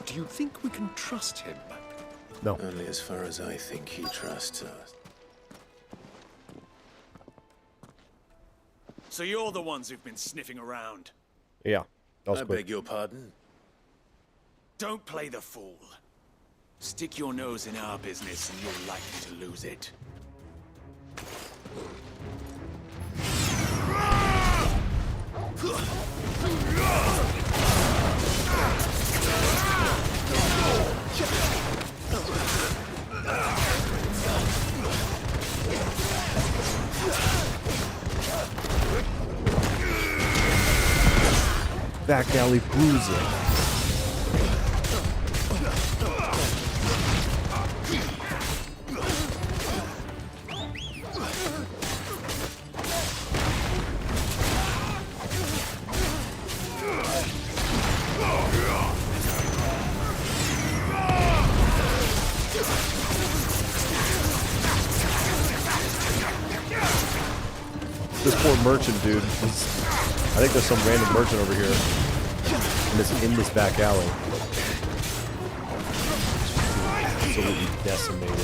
Do you think we can trust him? No. Only as far as I think he trusts us. So you're the ones who've been sniffing around. Yeah, that was I quick. beg your pardon? Don't play the fool. Stick your nose in our business and you're likely to lose it. Back alley bruiser. This poor merchant dude. I think there's some random merchant over here. In this back alley. Absolutely decimated.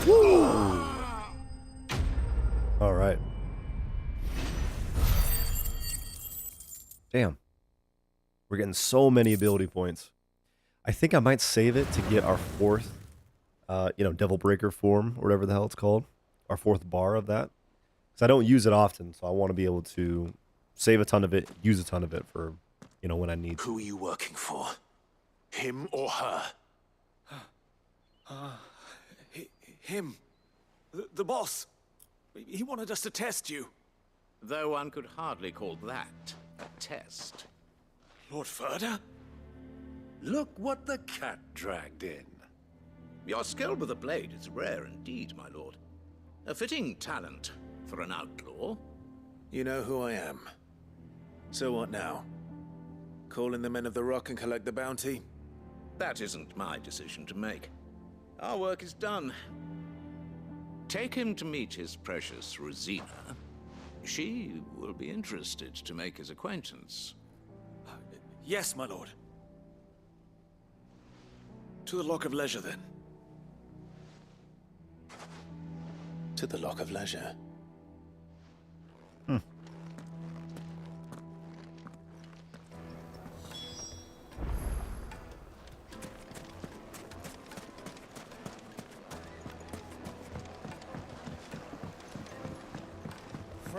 Woo! All right. Damn. We're getting so many ability points. I think I might save it to get our fourth, Devil Breaker form, or whatever the hell it's called. Our fourth bar of that. Because I don't use it often, so I want to be able to save a ton of it, use a ton of it for, when I need to. Who are you working for? Him or her? Him. The boss. He wanted us to test you. Though one could hardly call that a test. Lord Ferda? Look what the cat dragged in. Your skill with the blade is rare indeed, my lord. A fitting talent for an outlaw. You know who I am. So what now? Call in the Men of the Rock and collect the bounty? That isn't my decision to make. Our work is done. Take him to meet his precious Rosina. She will be interested to make his acquaintance. Yes, my lord. To the Lock of Leisure, then. To the Lock of Leisure.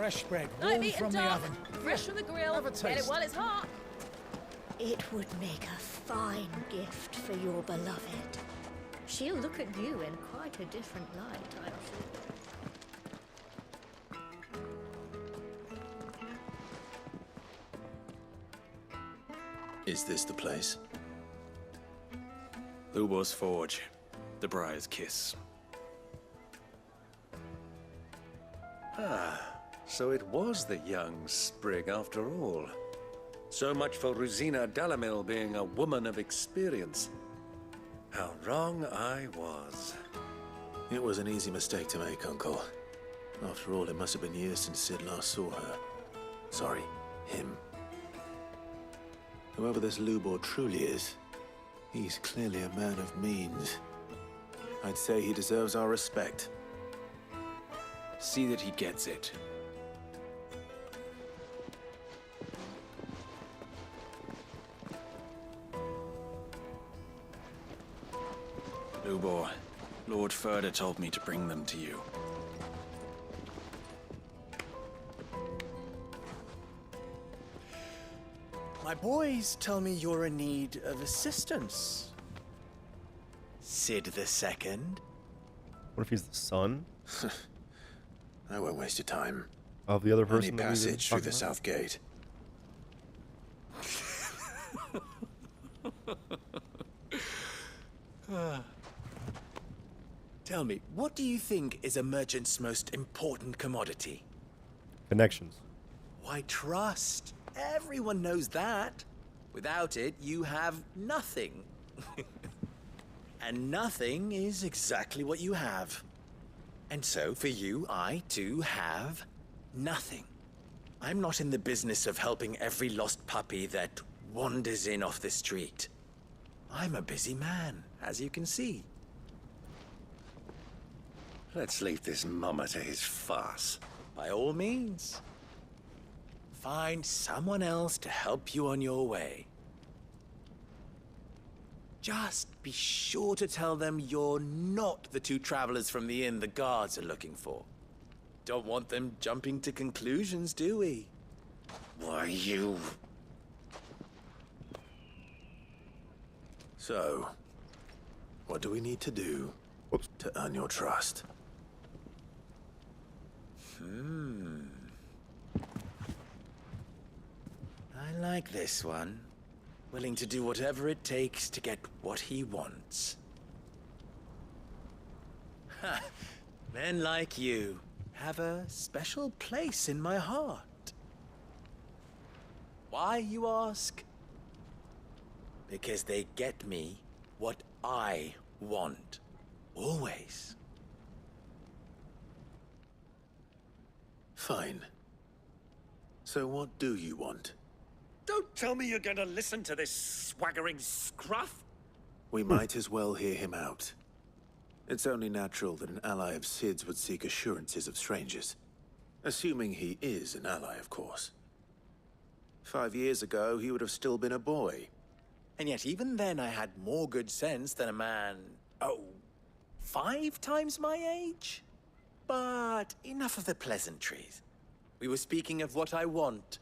Fresh bread, Light warm meat from and the dark, oven. fresh from the grill. Have a Get it taste. while it's hot. It would make a fine gift for your beloved. She'll look at you in quite a different light, I'm sure. Is this the place? Lubor's Forge. The Briar's Kiss. Ah, so it was the young sprig after all. So much for Rosina Dalamil being a woman of experience. How wrong I was. It was an easy mistake to make, Uncle. After all, it must have been years since Sid last saw her. Sorry, him. Whoever this Lubor truly is, he's clearly a man of means. I'd say he deserves our respect. See that he gets it. Lubor, Lord Furder told me to bring them to you. My boys tell me you're in need of assistance. Sid the Second. What if he's the son I won't waste your time. of the other Only person? that we were passage through talking the about? south gate. Tell me, what do you think is a merchant's most important commodity? Connections. Why, trust. Everyone knows that. Without it, you have nothing. And nothing is exactly what you have. And so, for you, I, too, have nothing. I'm not in the business of helping every lost puppy that wanders in off the street. I'm a busy man, as you can see. Let's leave this mummer to his farce. By all means. Find someone else to help you on your way. Just be sure to tell them you're not the two travelers from the inn the guards are looking for. Don't want them jumping to conclusions, do we? Why, you... So, what do we need to do to earn your trust? I like this one. Willing to do whatever it takes to get what he wants. Ha! Men like you have a special place in my heart. Why, you ask? Because they get me what I want. Always. Fine. So what do you want? Don't tell me you're going to listen to this swaggering scruff! We might as well hear him out. It's only natural that an ally of Sid's would seek assurances of strangers. Assuming he is an ally, of course. 5 years ago, he would have still been a boy. And yet even then I had more good sense than a man, 5 times my age? But enough of the pleasantries. We were speaking of what I want.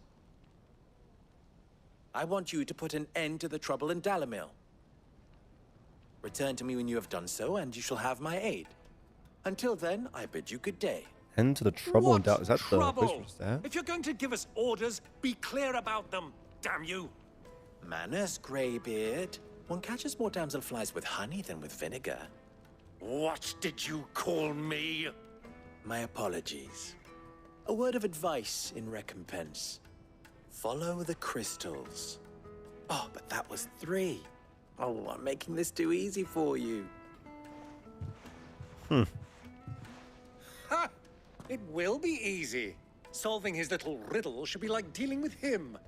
I want you to put an end to the trouble in Dalamil. Return to me when you have done so, and you shall have my aid. Until then, I bid you good day. End to the trouble and doubt. Is that the Trouble! place for staff? If you're going to give us orders, be clear about them, damn you! Manners, Greybeard. One catches more damselflies with honey than with vinegar. What did you call me? My apologies. A word of advice in recompense. Follow the crystals. Oh, but that was 3. Oh, I'm making this too easy for you. Ha! It will be easy. Solving his little riddle should be like dealing with him.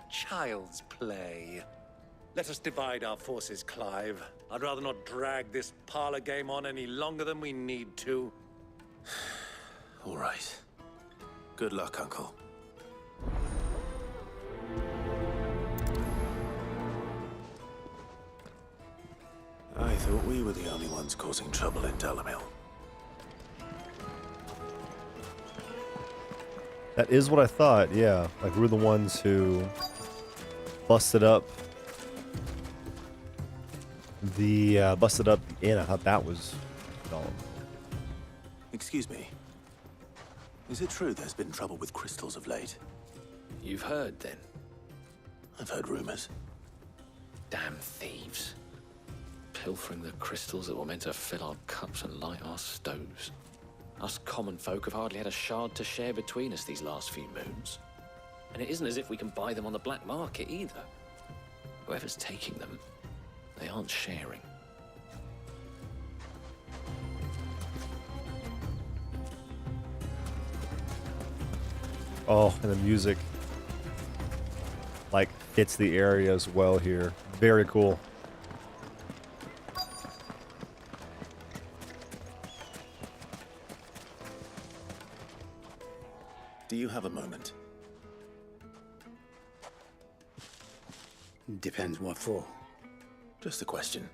Child's play. Let us divide our forces, Clive. I'd rather not drag this parlor game on any longer than we need to. All right. Good luck, Uncle. I thought we were the only ones causing trouble in Dalamil. That is what I thought, yeah. Like, we're the ones who busted up the inn. I thought that was dumb. Excuse me. Is it true there's been trouble with crystals of late? You've heard, then? I've heard rumors. Damn thieves. Pilfering the crystals that were meant to fill our cups and light our stoves. Us common folk have hardly had a shard to share between us these last few moons. And it isn't as if we can buy them on the black market either. Whoever's taking them, they aren't sharing. Oh, and the music, like, fits the area as well here. Very cool. Do you have a moment? Depends what for. Just a question.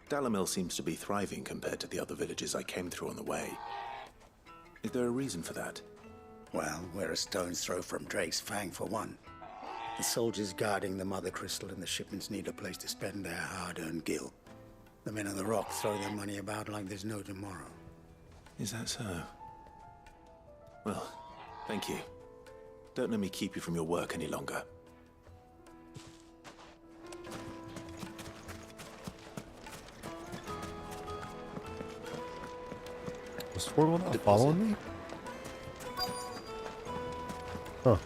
Dalamil seems to be thriving compared to the other villages I came through on the way. Is there a reason for that? Well, we're a stone's throw from Drake's Fang, for one. The soldiers guarding the Mother Crystal and the shipments need a place to spend their hard-earned gil. The men of the Rock throw their money about like there's no tomorrow. Is that so? Well, thank you. Don't let me keep you from your work any longer. Was Torgal not following me? Huh.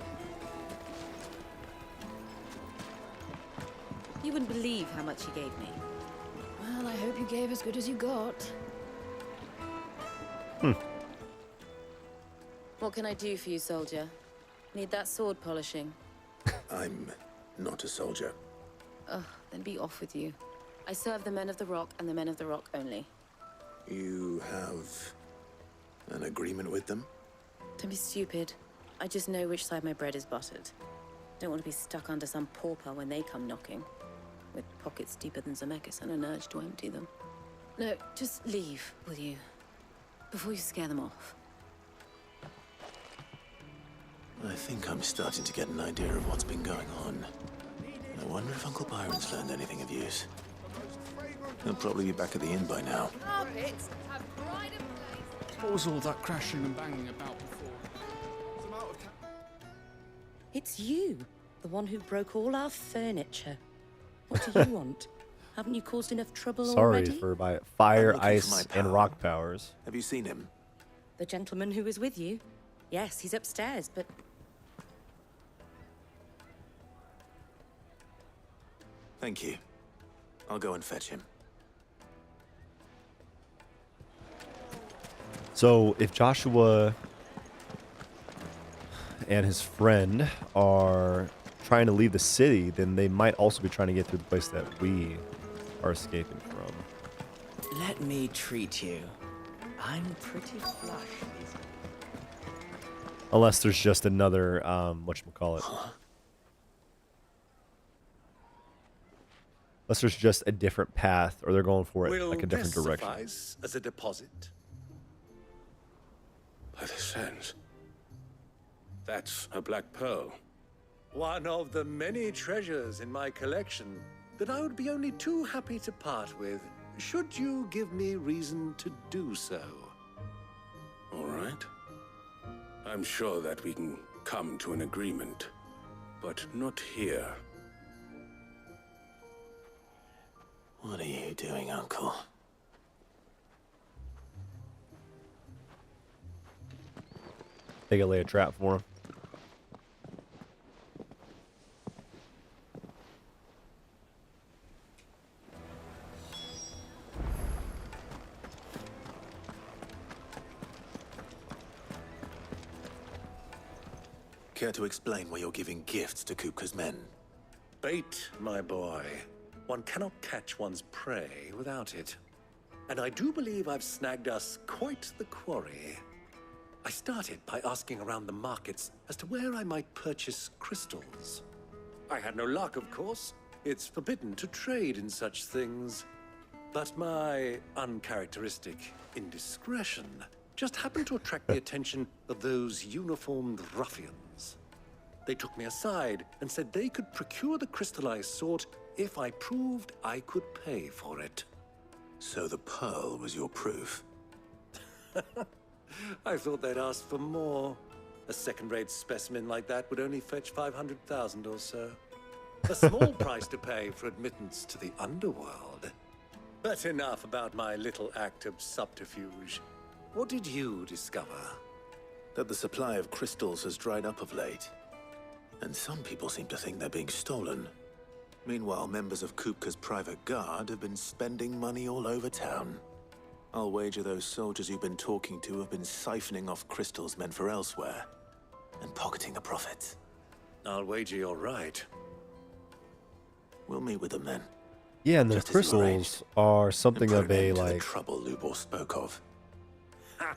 You wouldn't believe how much he gave me. Well, I hope you gave as good as you got. What can I do for you, soldier? Need that sword polishing? I'm not a soldier. Ugh, then be off with you. I serve the men of the Rock and the men of the Rock only. You have an agreement with them? Don't be stupid. I just know which side my bread is buttered. Don't want to be stuck under some pauper when they come knocking. With pockets deeper than Zemeckis and an urge to empty them. No, just leave, will you? Before you scare them off. I think I'm starting to get an idea of what's been going on. I wonder if Uncle Byron's learned anything of use. He'll probably be back at the inn by now. What was all that crashing and banging about before? It's you, the one who broke all our furniture. What do you want? Haven't you caused enough trouble already? Sorry for my fire, I'm looking for ice, my and pal. rock powers. Have you seen him? The gentleman who was with you? Yes, he's upstairs, but... Thank you. I'll go and fetch him. So, if Joshua and his friend are trying to leave the city, then they might also be trying to get to the place that we are escaping from. Let me treat you. I'm pretty flush. Unless there's just another, whatchamacallit. Unless there's just a different path, or they're going for it like a different Will this direction. suffice as a deposit? By the sands. That's a black pearl. One of the many treasures in my collection that I would be only too happy to part with, should you give me reason to do so. All right. I'm sure that we can come to an agreement, but not here. What are you doing, Uncle? They could lay a trap for him. Care to explain why you're giving gifts to Kupka's men? Bait, my boy. One cannot catch one's prey without it. And I do believe I've snagged us quite the quarry. I started by asking around the markets as to where I might purchase crystals. I had no luck, of course. It's forbidden to trade in such things. But my uncharacteristic indiscretion just happened to attract the attention of those uniformed ruffians. They took me aside and said they could procure the crystallized sort if I proved I could pay for it. So the pearl was your proof? I thought they'd ask for more. A second-rate specimen like that would only fetch 500,000 or so. A small price to pay for admittance to the underworld. But enough about my little act of subterfuge. What did you discover? That the supply of crystals has dried up of late. And some people seem to think they're being stolen. Meanwhile, members of Kupka's private guard have been spending money all over town. I'll wager those soldiers you've been talking to have been siphoning off crystals meant for elsewhere, and pocketing the profits. I'll wager you're right. We'll meet with them then. Yeah, and the Just as you arranged. crystals are something And put of an a end to the like. trouble Lubor spoke of. Ha!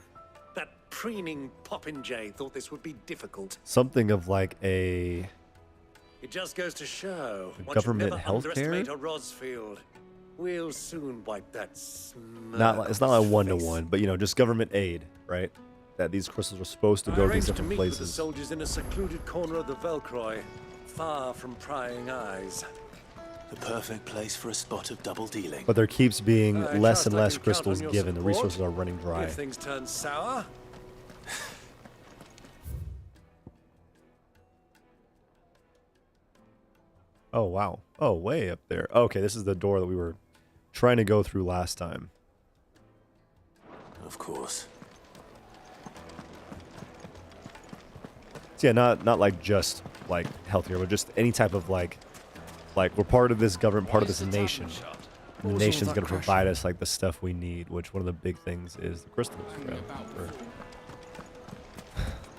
That preening popinjay thought this would be difficult. Something of like a. It just goes to show, one should government never healthcare? underestimate a Rosfield. We'll soon wipe that smirk Not. It's not off a his one-to-one, but you know, just government aid, right? That these crystals are supposed to I go to arranged to different meet with the places. soldiers in a secluded corner of the Velcroy, far from prying eyes. The perfect place for a spot of double dealing. But there keeps being I less trust and I less can count crystals on your given. The support resources are running dry. If things turn sour. Oh wow. Oh, way up there. Okay, this is the door that we were trying to go through last time. Of course. So yeah, not like just like healthcare, but just any type of like we're part of this government, part of this nation. And the nation's gonna provide us like the stuff we need, which one of the big things is the crystals, right? For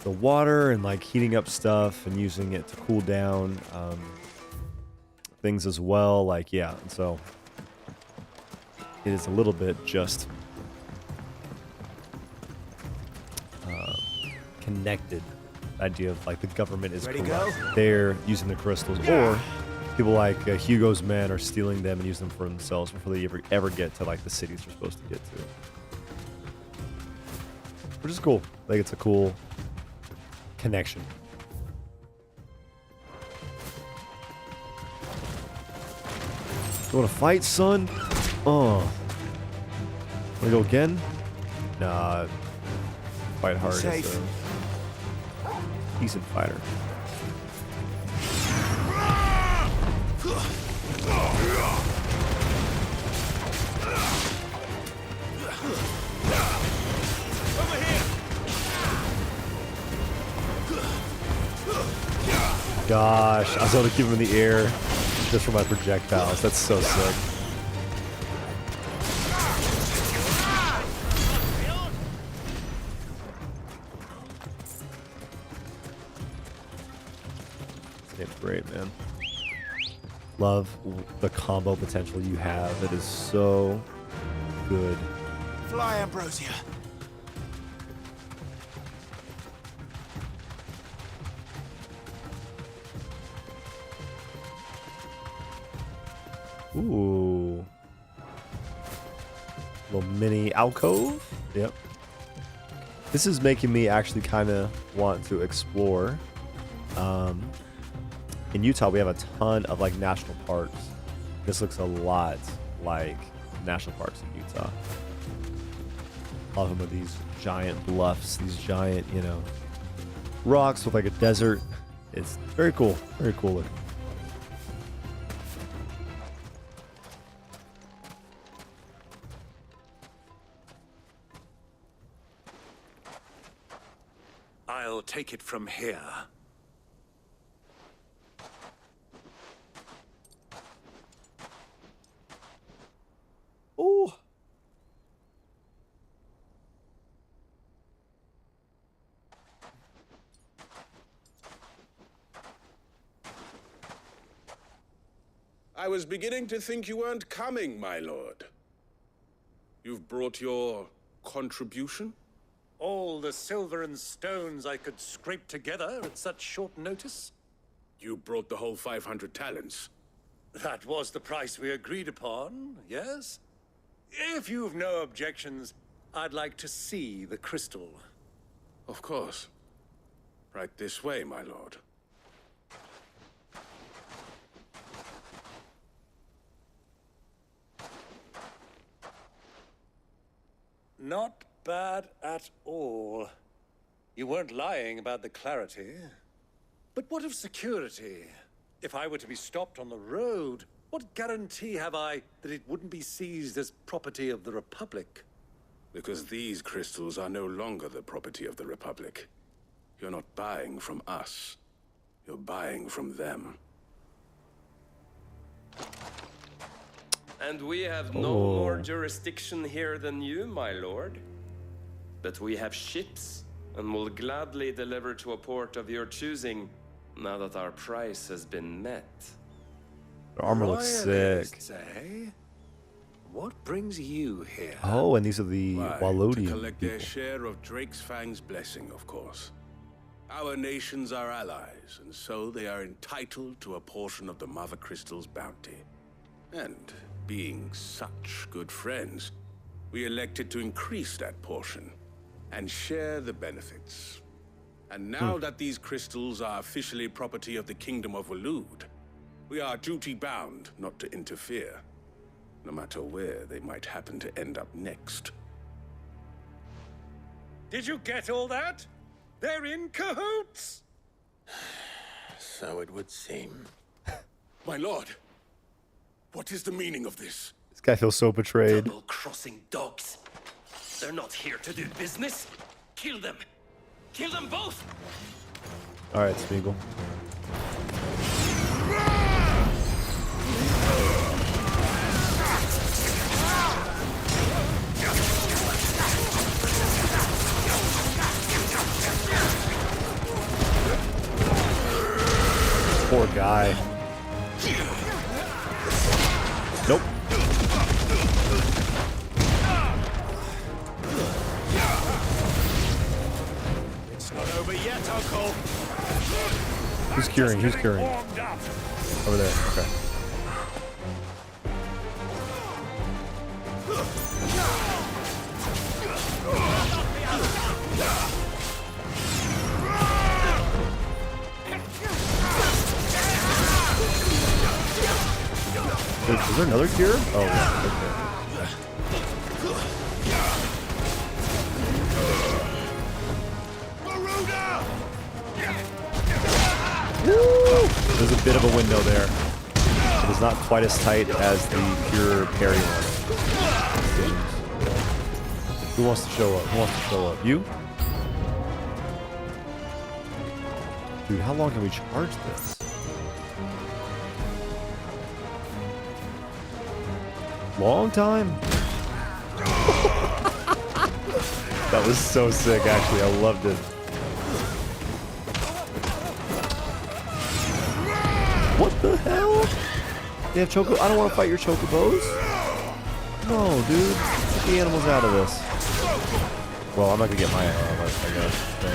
the water and like heating up stuff and using it to cool down things as well. Like yeah, and so it is a little bit just connected. Idea of like the government is Ready, corrupt. go? They're using the crystals, or people like Hugo's men are stealing them and using them for themselves before they ever get to like the cities they're supposed to get to. Which is cool. I think it's a cool connection. You want to fight, son? Oh. Want to go again? Nah. Fight hard. Safe. Decent fighter. Gosh, I was able to keep him in the air just for my projectiles. That's so sick. It's great, man. Love the combo potential you have. It is so good. Fly, Ambrosia. Ooh. Little mini alcove. Yep. This is making me actually kind of want to explore. In Utah, we have a ton of like national parks. This looks a lot like national parks in Utah. A lot of them are these giant bluffs, these giant, you know, rocks with like a desert. It's very cool. Very cool looking. I'll take it from here. Ooh. I was beginning to think you weren't coming, my lord. You've brought your contribution? All the silver and stones I could scrape together at such short notice? You brought the whole 500 talents. That was the price we agreed upon, yes? If you've no objections, I'd like to see the crystal. Of course. Right this way, my lord. Not bad at all. You weren't lying about the clarity. But what of security? If I were to be stopped on the road, what guarantee have I that it wouldn't be seized as property of the Republic? Because these crystals are no longer the property of the Republic. You're not buying from us. You're buying from them. And we have no more jurisdiction here than you, my lord. But we have ships, and will gladly deliver to a port of your choosing, now that our price has been met. The armor looks sick. Eh? What brings you here? Oh, and these are the To Walodian collect people. their share of Drake's Fang's blessing, of course. Our nations are allies, and so they are entitled to a portion of the Mother Crystal's bounty. And being such good friends, we elected to increase that portion and share the benefits. And now that these crystals are officially property of the Kingdom of Waloed, we are duty-bound not to interfere, no matter where they might happen to end up next. Did you get all that? They're in cahoots! So it would seem. My lord, what is the meaning of this? This guy feels so betrayed. Double-crossing dogs. They're not here to do business. Kill them. Kill them both! All right, Smeagol. Poor guy. Nope. It's not over yet, Uncle. Who's curing? Who's curing? Over there. Okay. Is there another cure? Oh, okay. There's a bit of a window there. It is not quite as tight as the pure parry one. Who wants to show up? Who wants to show up? You? Dude, how long can we charge this? Long time. That was so sick, actually. I loved it. What the hell? They have choco. I don't want to fight your chocobos. No, dude. Get the animals out of this. Well, I'm not gonna get my armor, I guess. So.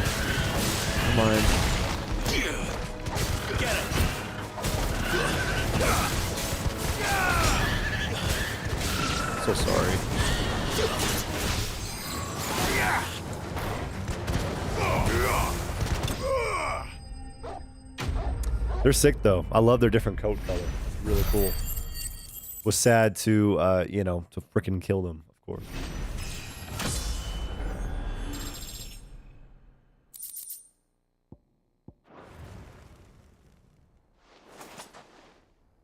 Never mind. So sorry. They're sick though. I love their different coat color. It's really cool. Was sad to you know, to frickin' kill them, of course.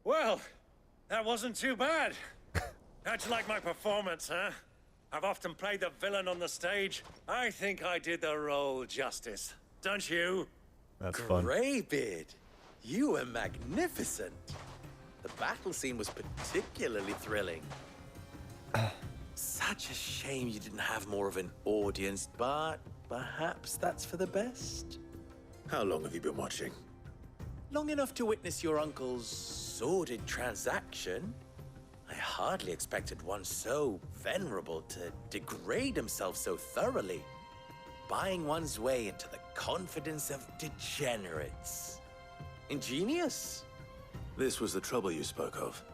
Well, that wasn't too bad. How'd you like my performance, huh? I've often played the villain on the stage. I think I did the role justice. Don't you? That's fun. Greybeard, you were magnificent. The battle scene was particularly thrilling. Such a shame you didn't have more of an audience, but perhaps that's for the best. How long have you been watching? Long enough to witness your uncle's sordid transaction. I hardly expected one so venerable to degrade himself so thoroughly, buying one's way into the confidence of degenerates. Ingenious. This was the trouble you spoke of.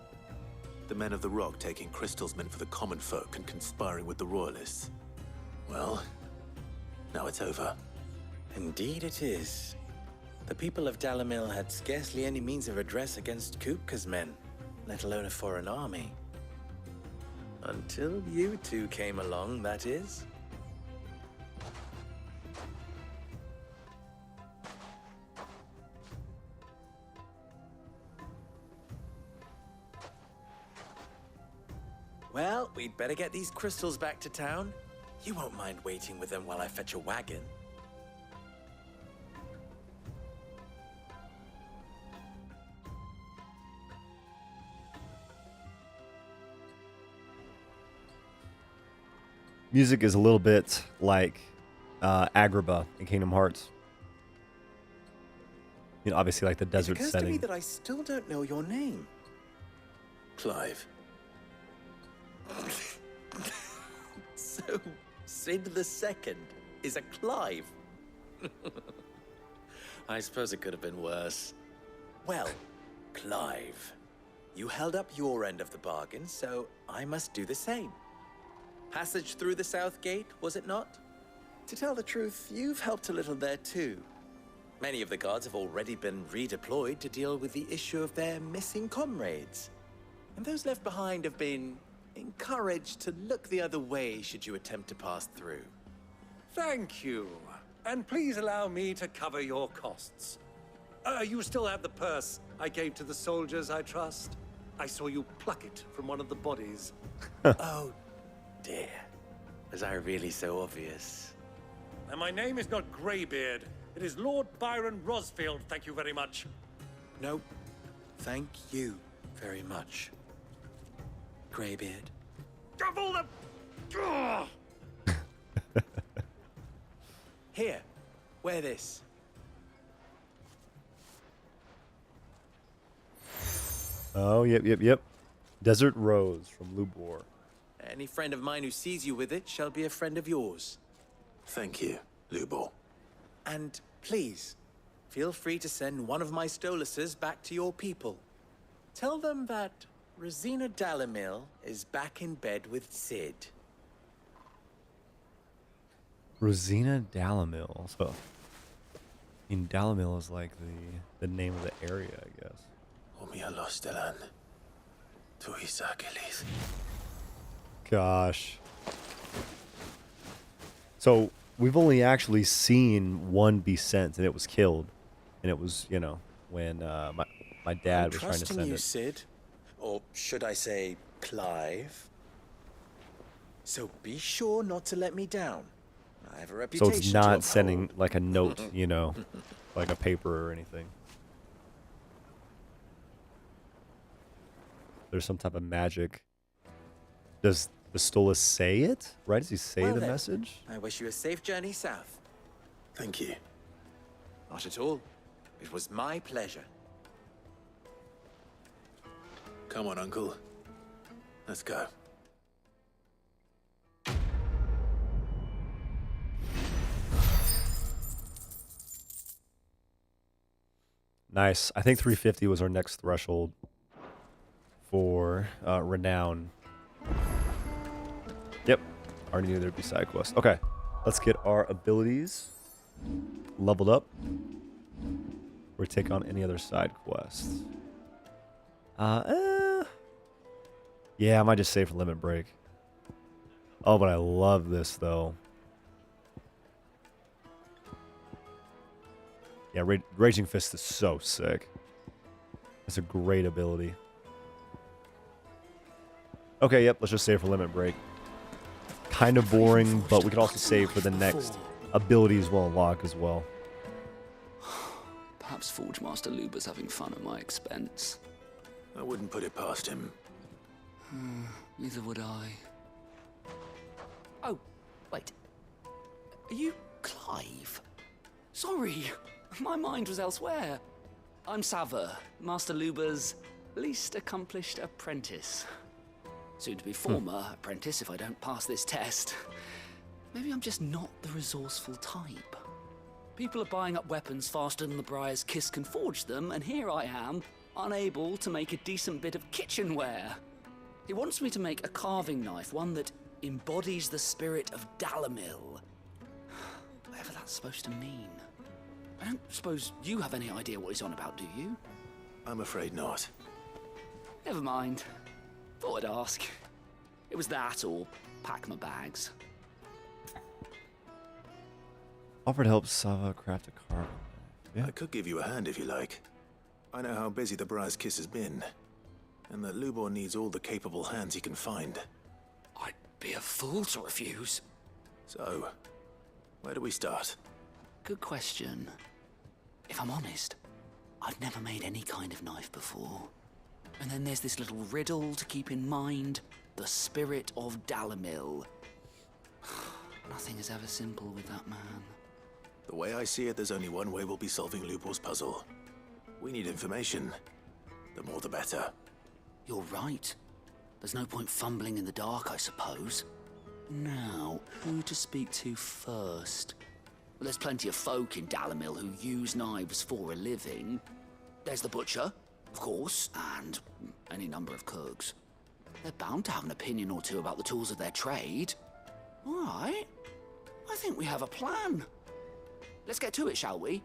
The men of the Rock taking crystals meant for the common folk and conspiring with the royalists. Well, now it's over. Indeed it is. The people of Dalamil had scarcely any means of redress against Kupka's men, let alone a foreign army. Until you two came along, that is. Well, we'd better get these crystals back to town. You won't mind waiting with them while I fetch a wagon. Music is a little bit like Agrabah in Kingdom Hearts. You know, obviously like the desert It occurs setting. to me that I still don't know your name. Clive. So, Sid the Second is a Clive. I suppose it could have been worse. Well, Clive, you held up your end of the bargain, so I must do the same. Passage through the South Gate, was it not? To tell the truth, you've helped a little there too. Many of the guards have already been redeployed to deal with the issue of their missing comrades. And those left behind have been encouraged to look the other way should you attempt to pass through. Thank you. And please allow me to cover your costs. You still have the purse I gave to the soldiers, I trust? I saw you pluck it from one of the bodies. Oh, dear. Was I really so obvious? And my name is not Greybeard. It is Lord Byron Rosfield, thank you very much. No, thank you very much, Greybeard. Of all the... Ugh! Here, wear this. Oh, yep. Desert Rose from Lubor. Any friend of mine who sees you with it shall be a friend of yours. Thank you, Lubor. And please, feel free to send one of my Stoluses back to your people. Tell them that Rosina Dalamil is back in bed with Sid. Rosina Dalamil. So, I mean, Dalamil is like the name of the area, I guess. Gosh. So, we've only actually seen one be sent, and it was killed. And it was, you know, when my dad was trying to Trusting send you, it. Sid, or should I say Clive. So be sure not to let me down. I have a So reputation it's to not uphold. sending like a note, you know, like a paper or anything. There's some type of magic. Does the Stolus say it? Right? Does he say Well the then, message? I wish you a safe journey south. Thank you. Not at all. It was my pleasure. Come on, Uncle. Let's go. Nice. I think 350 was our next threshold for renown. Yep. Already knew there'd be side quests. Okay. Let's get our abilities leveled up. Or take on any other side quests. Yeah, I might just save for Limit Break. Oh, but I love this, though. Yeah, Raging Fist is so sick. That's a great ability. Okay, yep, let's just save for Limit Break. Kind of boring, but we can also save for the next abilities we'll unlock as well. Perhaps Forge Master Luber's having fun at my expense. I wouldn't put it past him. Neither would I. Oh, wait. Are you Clive? Sorry, my mind was elsewhere. I'm Sava, Master Luber's least accomplished apprentice. Soon to be former apprentice if I don't pass this test. Maybe I'm just not the resourceful type. People are buying up weapons faster than the Briar's Kiss can forge them, and here I am, unable to make a decent bit of kitchenware. He wants me to make a carving knife, one that embodies the spirit of Dalamil. Whatever that's supposed to mean. I don't suppose you have any idea what he's on about, do you? I'm afraid not. Never mind. Thought I'd ask. It was that or pack my bags. Offered to help Sava craft a carving knife. Yeah. I could give you a hand if you like. I know how busy the Briar's Kiss has been, and that Lubor needs all the capable hands he can find. I'd be a fool to refuse. So, where do we start? Good question. If I'm honest, I've never made any kind of knife before. And then there's this little riddle to keep in mind. The spirit of Dalamil. Nothing is ever simple with that man. The way I see it, there's only one way we'll be solving Lubor's puzzle. We need information. The more the better. You're right. There's no point fumbling in the dark, I suppose. Now, who to speak to first? Well, there's plenty of folk in Dalamil who use knives for a living. There's the butcher, of course, and any number of cooks. They're bound to have an opinion or two about the tools of their trade. All right. I think we have a plan. Let's get to it, shall we?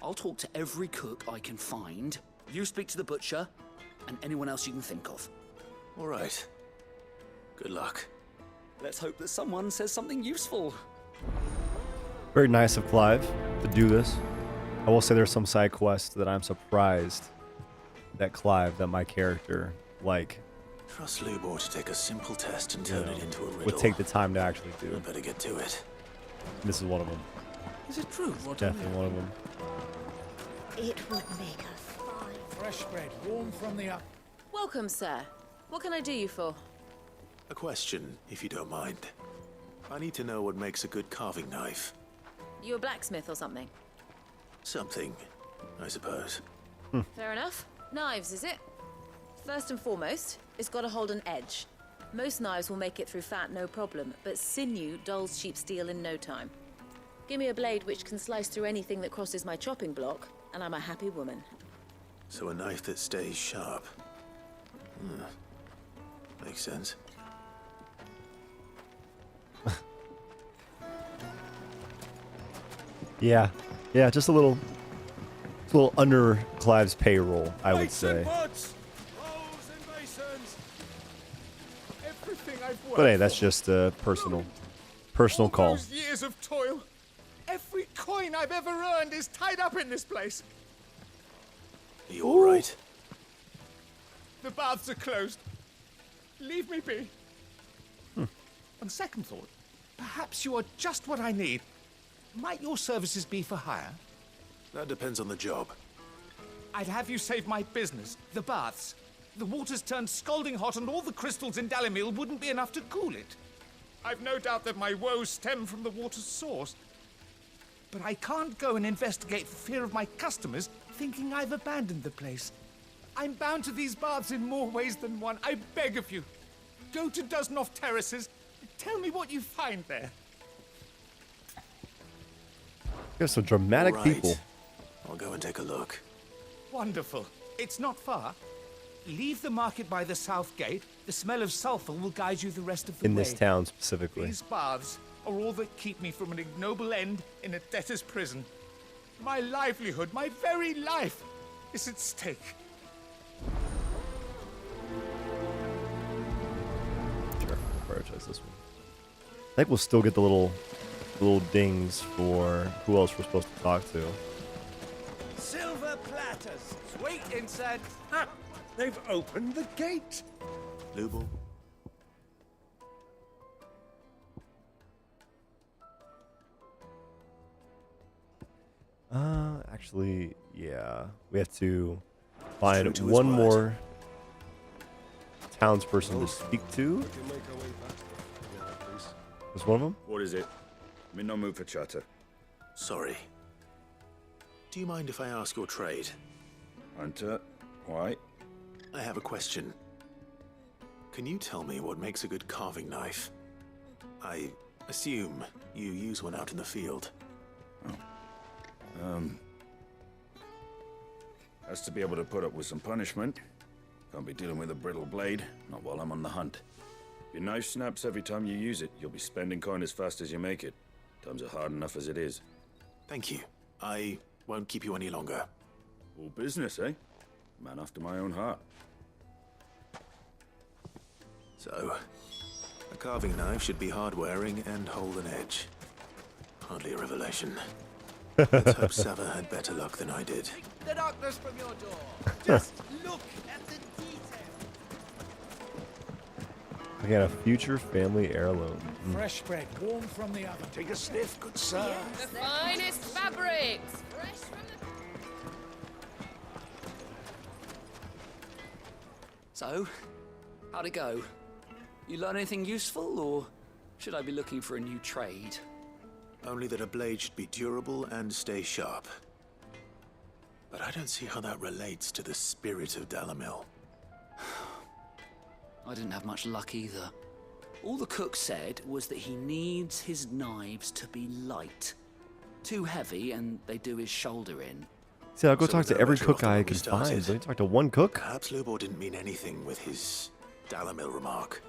I'll talk to every cook I can find. You speak to the butcher, and anyone else you can think of. All right. Good luck. Let's hope that someone says something useful. Very nice of Clive to do this. I will say there's some side quests that I'm surprised that Clive, that my character, like... Trust Lubor to take a simple test and turn it into a riddle. Would take the time to actually do. I better get to it. This is one of them. Is it true? Definitely one of them. It would make a fine. Fresh bread, warm from the up. Welcome, sir. What can I do you for? A question, if you don't mind. I need to know what makes a good carving knife. You a blacksmith or something? Something, I suppose. Fair enough. Knives, is it? First and foremost, it's got to hold an edge. Most knives will make it through fat, no problem, but sinew dulls cheap steel in no time. Give me a blade which can slice through anything that crosses my chopping block, and I'm a happy woman. So a knife that stays sharp. Makes sense. Yeah, just a little under Clive's payroll, I would say. But hey, that's just a personal call. Those years of toil. Every coin I've ever earned is tied up in this place. Are you all right? The baths are closed. Leave me be. On second thought, perhaps you are just what I need. Might your services be for hire? That depends on the job. I'd have you save my business, the baths. The water's turned scalding hot and all the crystals in Dalamil wouldn't be enough to cool it. I've no doubt that my woes stem from the water's source. But I can't go and investigate for fear of my customers thinking I've abandoned the place. I'm bound to these baths in more ways than one. I beg of you. Go to Dusnoff Terraces. Tell me what you find there. There's some dramatic All right. people. I'll go and take a look. Wonderful. It's not far. Leave the market by the south gate. The smell of sulfur will guide you the rest of the way. In this town specifically. These baths are all that keep me from an ignoble end in a debtor's prison. My livelihood, my very life, is at stake. Sure, we'll prioritize this one. I think we'll still get the little dings for who else we're supposed to talk to. Silver platters, sweet incense. Ah, they've opened the gate. Lubor? Actually, yeah. We have to find True to his one word. more townsperson to speak to. Was one of them? What is it? I'm in no mood for chatter. Sorry. Do you mind if I ask your trade? Hunter, why? I have a question. Can you tell me what makes a good carving knife? I assume you use one out in the field. Has to be able to put up with some punishment. Can't be dealing with a brittle blade, not while I'm on the hunt. Your knife snaps every time you use it. You'll be spending coin as fast as you make it. Times are hard enough as it is. Thank you. I won't keep you any longer. All business, eh? Man after my own heart. So, a carving knife should be hard-wearing and hold an edge. Hardly a revelation. Let's hope Sava had better luck than I did. The darkness from your door. Just look at the detail. I got a future family heirloom. Fresh bread, warm from the oven. Take a sniff, good sir. The finest fabrics. Fresh from the... So, how'd it go? You learn anything useful, or should I be looking for a new trade? Only that a blade should be durable and stay sharp. But I don't see how that relates to the spirit of Dalamil. I didn't have much luck either. All the cook said was that he needs his knives to be light. Too heavy and they do his shoulder in. See, I'll go So talk was to that every better cook off than I when we can started? find. Let me talk to one cook. Perhaps Lubor didn't mean anything with his Dalamil remark.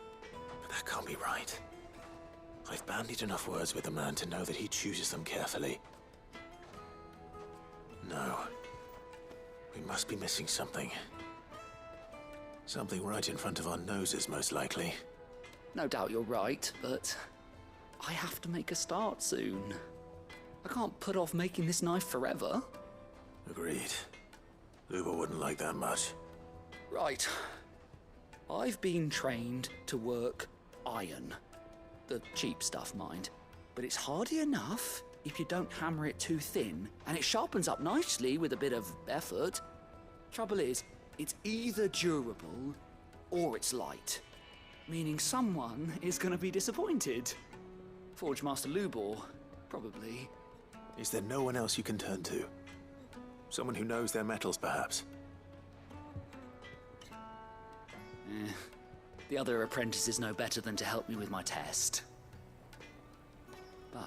But that can't be right. I've bandied enough words with the man to know that he chooses them carefully. No. We must be missing something. Something right in front of our noses, most likely. No doubt you're right, but I have to make a start soon. I can't put off making this knife forever. Agreed. Lubor wouldn't like that much. Right. I've been trained to work iron. The cheap stuff, mind. But it's hardy enough if you don't hammer it too thin, and it sharpens up nicely with a bit of effort. Trouble is, it's either durable or it's light. Meaning someone is going to be disappointed. Forge Master Lubor, probably. Is there no one else you can turn to? Someone who knows their metals, perhaps? The other apprentices know better than to help me with my test. But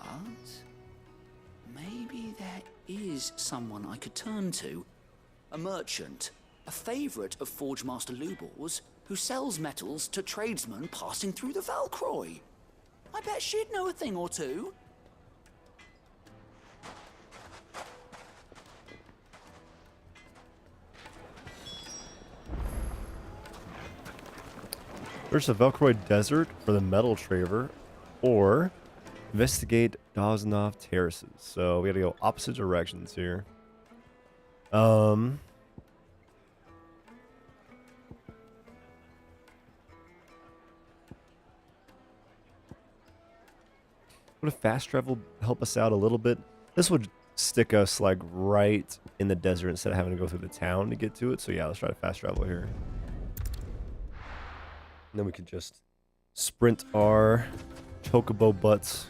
maybe there is someone I could turn to. A merchant, a favourite of Forge Master Lubor's, who sells metals to tradesmen passing through the Valcroy. I bet she'd know a thing or two. There's a Velcroy Desert for the Metal Traver, or investigate Doznov Terraces. So we gotta go opposite directions here. Would a fast travel help us out a little bit? This would stick us like right in the desert instead of having to go through the town to get to it. So yeah, let's try to fast travel here. And then we can just sprint our chocobo butts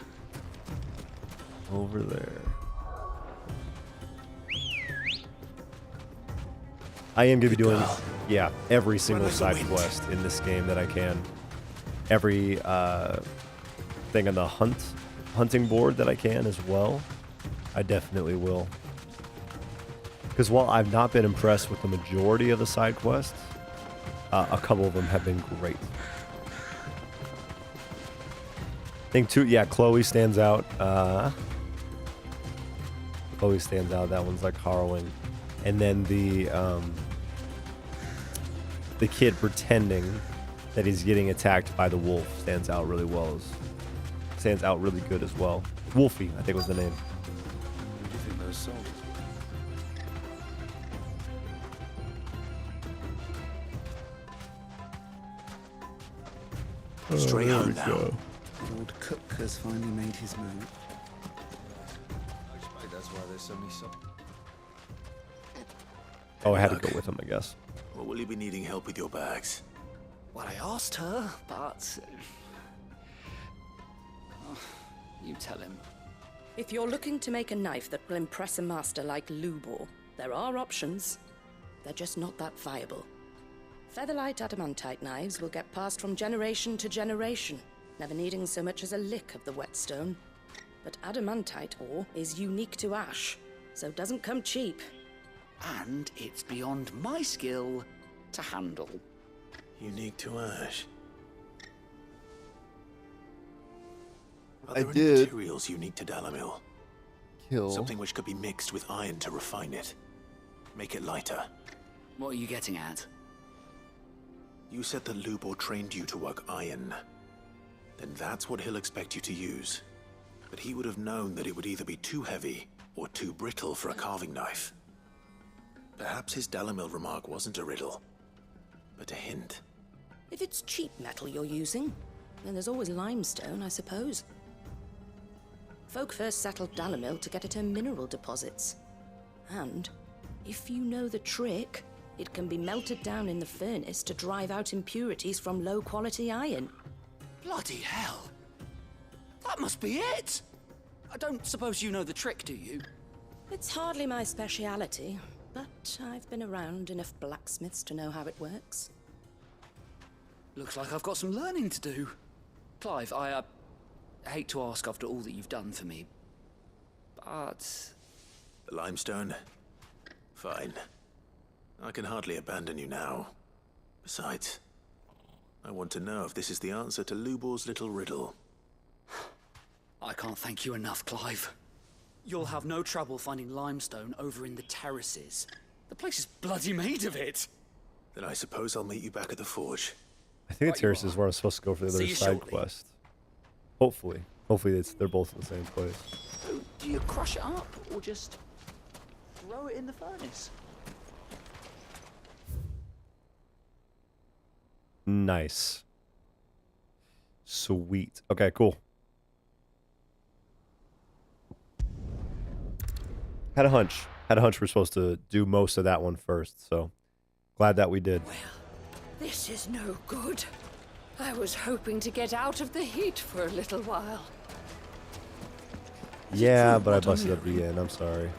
over there. I am going to be doing, yeah, every single side quest in this game that I can. Every thing on the hunting board that I can as well. I definitely will. Because while I've not been impressed with the majority of the side quests, a couple of them have been great. I think too, yeah, Chloe stands out. Chloe stands out. That one's like harrowing. And then the kid pretending that he's getting attacked by the wolf stands out really well. Stands out really good as well. Wolfie, I think was the name. Who do you think those soldiers were? Straight home now. Lord Cook has finally made his move. I expect that's why there's so many Oh, I had to go with him, I guess. Or will you be needing help with your bags? Well, I asked her, but... Oh, you tell him. If you're looking to make a knife that will impress a master like Lubor, there are options. They're just not that viable. Featherlight adamantite knives will get passed from generation to generation, never needing so much as a lick of the whetstone. But adamantite ore is unique to ash, so doesn't come cheap. And it's beyond my skill to handle. Unique to ash. Are I there any did. materials unique to Dalamil? Kill. Something which could be mixed with iron to refine it. Make it lighter. What are you getting at? You said that Lubor trained you to work iron. Then that's what he'll expect you to use. But he would have known that it would either be too heavy or too brittle for a carving knife. Perhaps his Dalamil remark wasn't a riddle, but a hint. If it's cheap metal you're using, then there's always limestone, I suppose. Folk first settled Dalamil to get at her mineral deposits. And, if you know the trick, it can be melted down in the furnace to drive out impurities from low-quality iron. Bloody hell! That must be it! I don't suppose you know the trick, do you? It's hardly my speciality, but I've been around enough blacksmiths to know how it works. Looks like I've got some learning to do. Clive, I hate to ask after all that you've done for me, but... The limestone? Fine. I can hardly abandon you now. Besides, I want to know if this is the answer to Lubor's little riddle. I can't thank you enough, Clive. You'll have no trouble finding limestone over in the terraces. The place is bloody made of it. Then I suppose I'll meet you back at the forge. I think the terrace is where I'm supposed to go for the other side quest. Hopefully. Hopefully they're both in the same place. So, do you crush it up, or just throw it in the furnace? Nice. Sweet. Okay, cool. Had a hunch. Had a hunch we're supposed to do most of that one first, so glad that we did. This is no good. I was hoping to get out of the heat for a little while. Yeah, but I busted up the end. I'm sorry.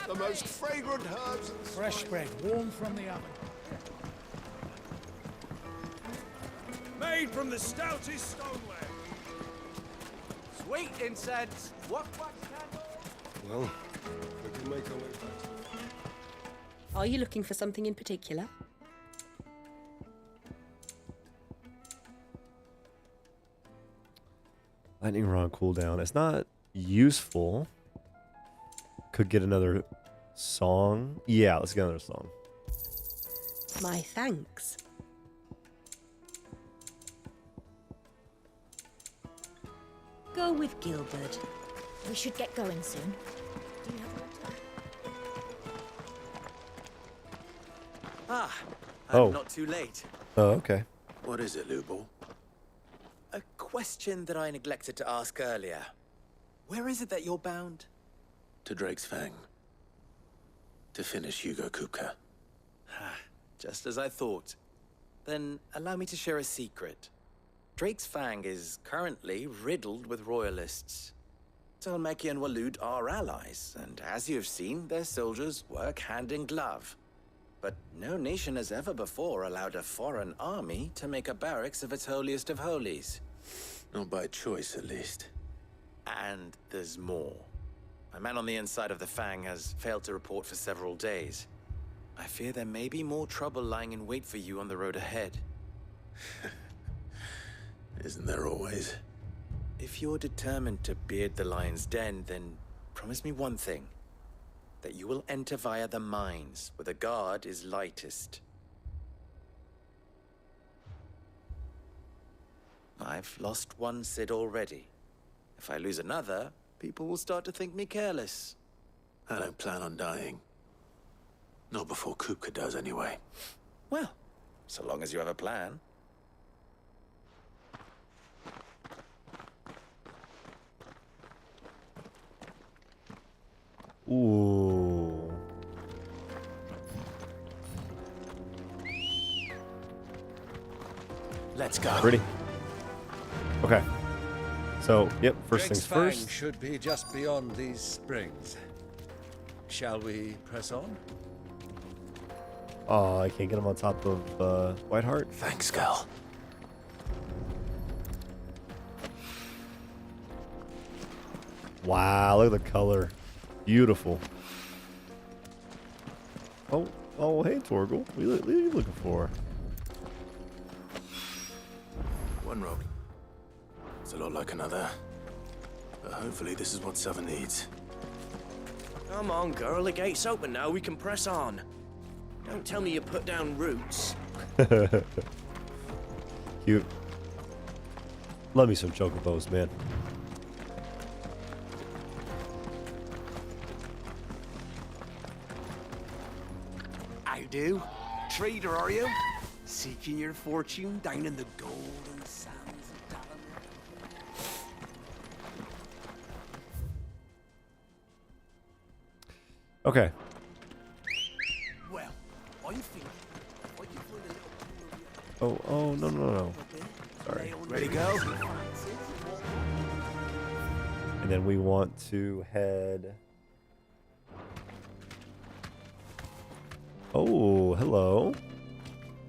The most fragrant herbs and fresh bread, warm from the oven. Made from the stoutest stoneware. sweet incense. What candle? Well, we can make our way back. Are you looking for something in particular? Lightning rod cooldown. It's not useful. Could get another song. Yeah, let's get another song. My thanks. Go with Gilbert. We should get going soon. Do you have a letter? Oh. Not too late. Oh, okay. What is it, Lubor? A question that I neglected to ask earlier. Where is it that you're bound? To Drake's Fang. To finish Hugo Kupka. Just as I thought. Then allow me to share a secret. Drake's Fang is currently riddled with royalists. Talmeki and Walud are allies, and as you've seen, their soldiers work hand in glove. But no nation has ever before allowed a foreign army to make a barracks of its holiest of holies. Not by choice, at least. And there's more. A man on the inside of the Fang has failed to report for several days. I fear there may be more trouble lying in wait for you on the road ahead. Isn't there always? If you're determined to beard the lion's den, then promise me one thing. That you will enter via the mines, where the guard is lightest. I've lost one Cid already. If I lose another, people will start to think me careless. I don't plan on dying. Not before Kupka does, anyway. Well, so long as you have a plan. Ooh. Let's go. Ready? Okay. So, yep, first Drake's things Fang first. should be just beyond these springs. Shall we press on? Oh, I can't get him on top of Whiteheart. Thanks, Gal. Wow, look at the color. Beautiful. Oh, hey, Torgal. What are you looking for? One road. a lot like another. But hopefully this is what Southern needs. Come on, girl. The gate's open now. We can press on. Don't tell me you put down roots. Cute. Love me some chocobos, man. I do. Trader, are you? Seeking your fortune down in the golden sands of Dalamir? Okay. Well, I think I can find a little Oh, no. Sorry. Ready, go? And then we want to head... Oh, hello.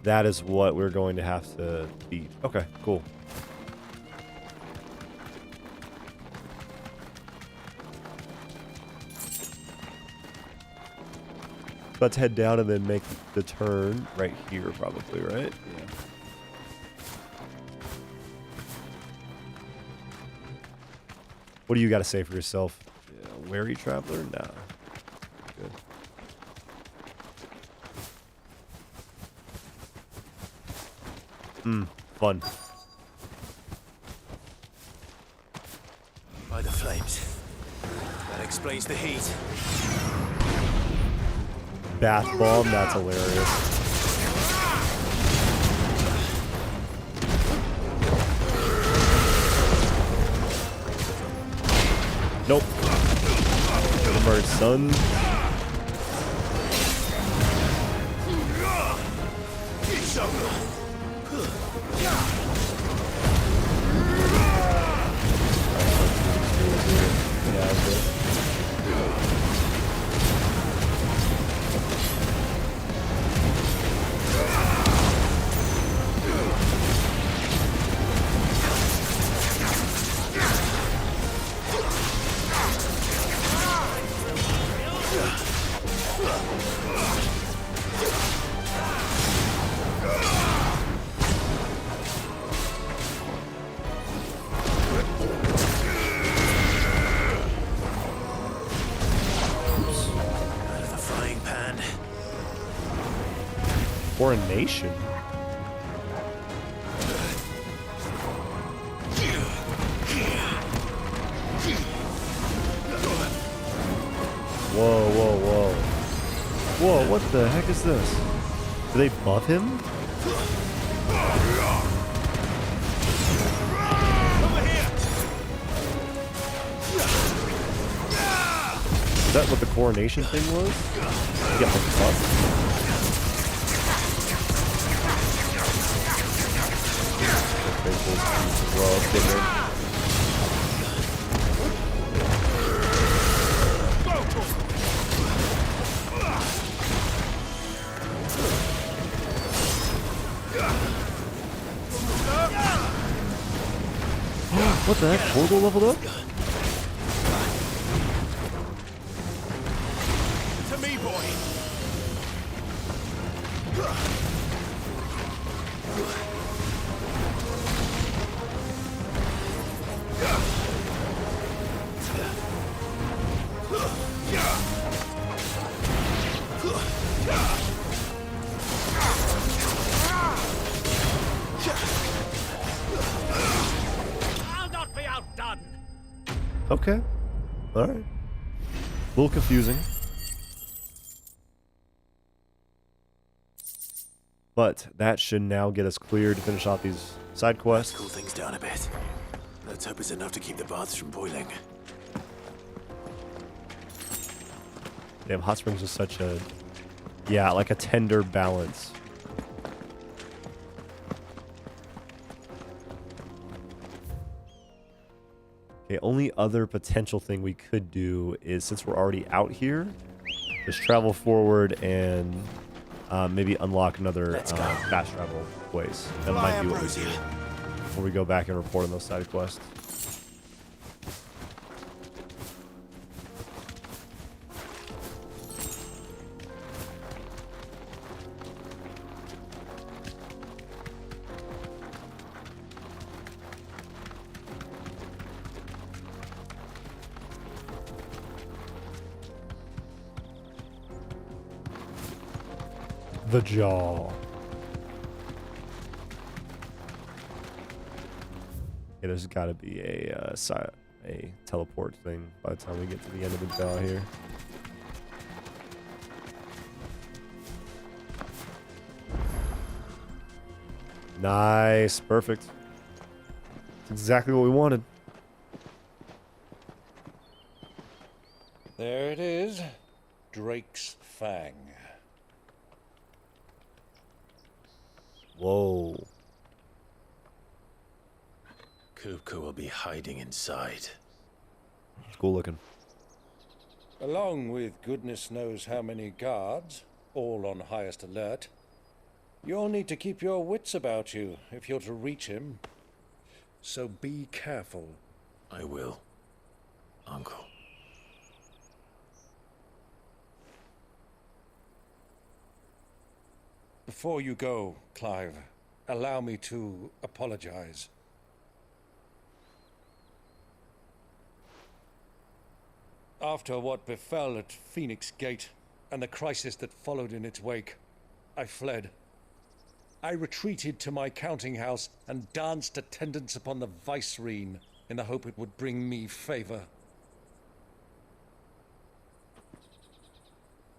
That is what we're going to have to beat. Okay, cool. Let's head down and then make the turn right here, probably, right? Yeah. What do you got to say for yourself? Yeah, wary traveler? Nah. Good. Fun. By the flames. That explains the heat. Bath bomb, that's hilarious. Nope. Merge, son. Coronation. Whoa. Whoa, what the heck is this? Do they buff him? Is that what the coronation thing was? Get my buff. What the heck? Portal leveled up? To me, boy. I'll not be outdone. Okay. Alright. A little confusing. But that should now get us cleared to finish off these side quests. Let's cool things down a bit. Let's hope it's enough to keep the baths from boiling. Damn, hot springs is such a... Yeah, like a tender balance. Okay, only other potential thing we could do is, since we're already out here, just travel forward and maybe unlock another fast travel place. That might be what we do before we go back and report on those side quests. The jaw. Yeah, there's got to be a teleport thing by the time we get to the end of the jaw here. Nice, perfect. That's exactly what we wanted. There it is. Drake's Fang. Whoa. Kupka will be hiding inside. It's cool looking. Along with goodness knows how many guards, all on highest alert, you'll need to keep your wits about you if you're to reach him. So be careful. I will, Uncle. Before you go, Clive, allow me to apologize. After what befell at Phoenix Gate and the crisis that followed in its wake, I fled. I retreated to my counting house and danced attendance upon the vicereine in the hope it would bring me favor.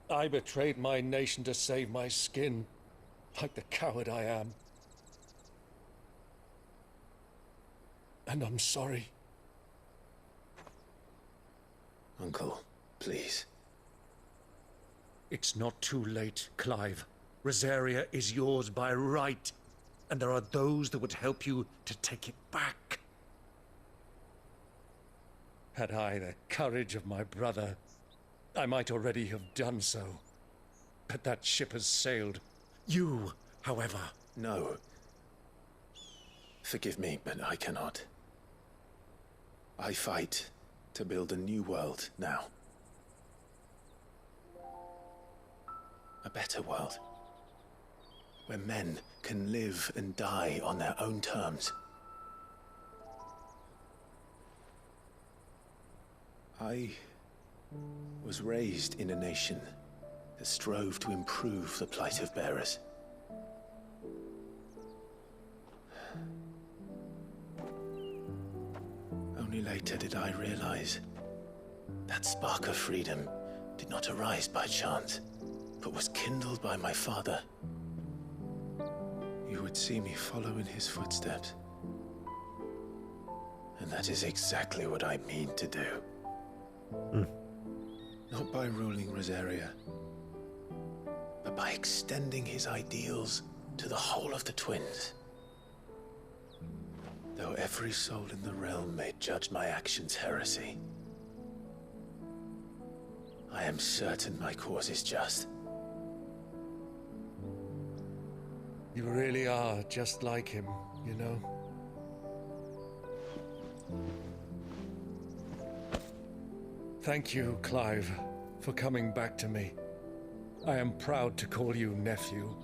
I betrayed my nation to save my skin, like the coward I am. And I'm sorry. Uncle, please. It's not too late, Clive. Rosaria is yours by right, and there are those that would help you to take it back. Had I the courage of my brother, I might already have done so. But that ship has sailed. You, however... No. Forgive me, but I cannot. I fight to build a new world now. A better world. Where men can live and die on their own terms. I was raised in a nation that strove to improve the plight of bearers. Only later did I realize that spark of freedom did not arise by chance, but was kindled by my father. You would see me follow in his footsteps. And that is exactly what I mean to do. Not by ruling Rosaria, but by extending his ideals to the whole of the twins. Though every soul in the realm may judge my actions heresy, I am certain my cause is just. You really are just like him, you know? Thank you, Clive, for coming back to me. I am proud to call you nephew.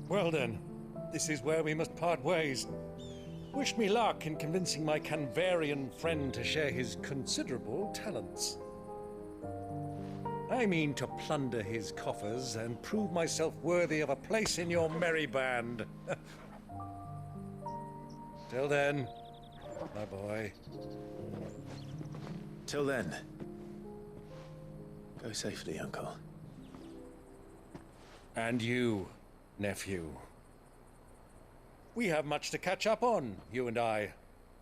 Well then, this is where we must part ways. Wish me luck in convincing my Canvarian friend to share his considerable talents. I mean to plunder his coffers and prove myself worthy of a place in your merry band. Till then, my boy. Till then, go safely, Uncle. And you, nephew. We have much to catch up on, you and I.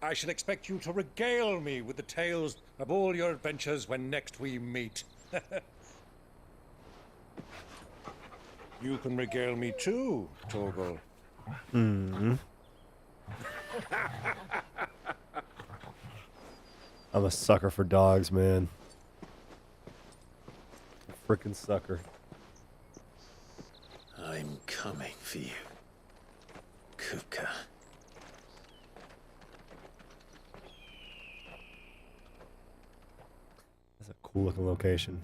I shall expect you to regale me with the tales of all your adventures when next we meet. You can regale me too, Torgal. I'm a sucker for dogs, man. A freaking sucker. I'm coming for you, Kupka. That's a cool looking location.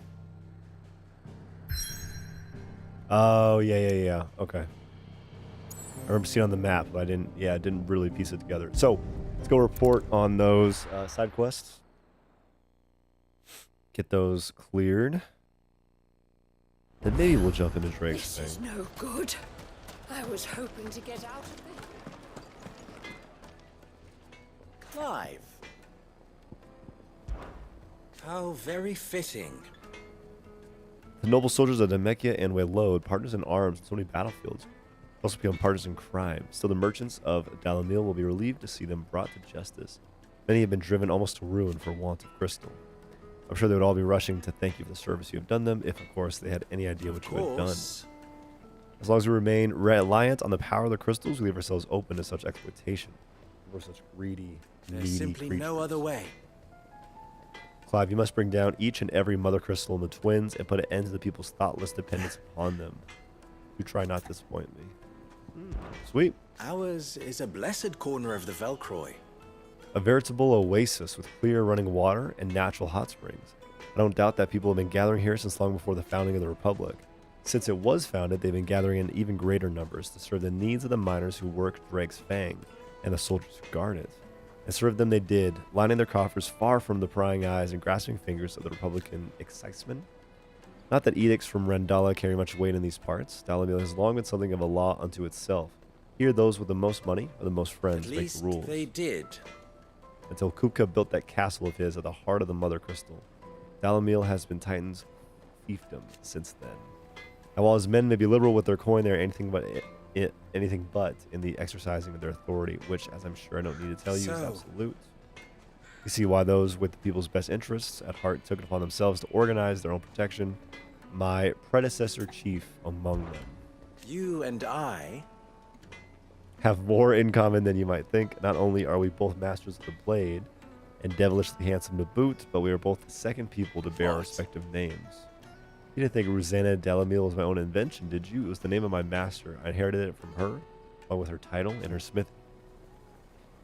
Oh, yeah. Okay. I remember seeing it on the map, but I didn't really piece it together. So, let's go report on those side quests. Get those cleared. Then maybe we'll jump into Drake's This is thing. no good. I was hoping to get out of the... Clive. How very fitting. The noble soldiers of Namekia and Waylode, partners in arms on so many battlefields, also become partners in crime. Still, the merchants of Dalamil will be relieved to see them brought to justice. Many have been driven almost to ruin for want of crystal. I'm sure they would all be rushing to thank you for the service you have done them, if, of course, they had any idea what you had done. As long as we remain reliant on the power of the crystals, we leave ourselves open to such exploitation. We're such greedy, There's needy simply creatures. no other way. Clive, you must bring down each and every mother crystal in the twins and put an end to the people's thoughtless dependence upon them. You try not to disappoint me. Sweet. Ours is a blessed corner of the Velcroy. A veritable oasis with clear running water and natural hot springs. I don't doubt that people have been gathering here since long before the founding of the Republic. Since it was founded, they've been gathering in even greater numbers to serve the needs of the miners who work Drake's Fang and the soldiers who guard it. And serve them they did, lining their coffers far from the prying eyes and grasping fingers of the Republican excisemen. Not that edicts from Rendala carry much weight in these parts. Dalamil has long been something of a law unto itself. Here, those with the most money or the most friends At make least the rules. they did. Until Kupka built that castle of his at the heart of the Mother Crystal. Dalamil has been Titan's fiefdom since then. And while his men may be liberal with their coin, they are anything but in the exercising of their authority, which, as I'm sure I don't need to tell you, is absolute. You see why those with the people's best interests at heart took it upon themselves to organize their own protection. My predecessor chief among them. You and I Have more in common than you might think. Not only are we both masters of the blade and devilishly handsome to boot, but we are both the second people to bear our respective names. You didn't think Rosanna Dalamil was my own invention, did you? It was the name of my master. I inherited it from her, along with her title and her smith.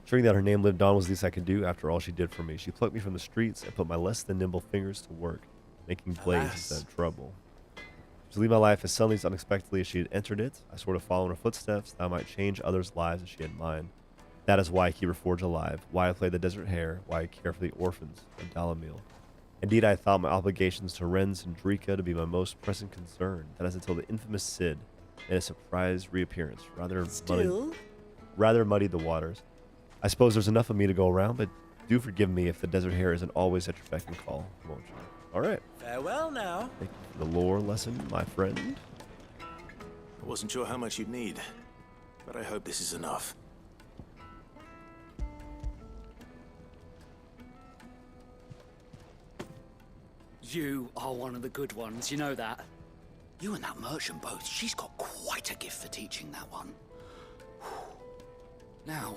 Ensuring that her name lived on was the least I could do after all she did for me. She plucked me from the streets and put my less than nimble fingers to work, making blades instead of trouble. To leave my life as suddenly as unexpectedly as she had entered it, I sort of followed in her footsteps, that I might change others' lives as she had mine. That is why I keep her forge alive, why I play the desert hare, why I care for the orphans of Dalamil. Indeed, I thought my obligations to Renz and Drika to be my most pressing concern. That is until the infamous Cid made a surprise reappearance, rather muddied the waters. I suppose there's enough of me to go around, but do forgive me if the desert hare isn't always at your beck and call, won't you? All right. Farewell now. Thank you for the lore lesson, my friend. I wasn't sure how much you'd need, but I hope this is enough. You are one of the good ones, you know that. You and that merchant both, she's got quite a gift for teaching that one. Now,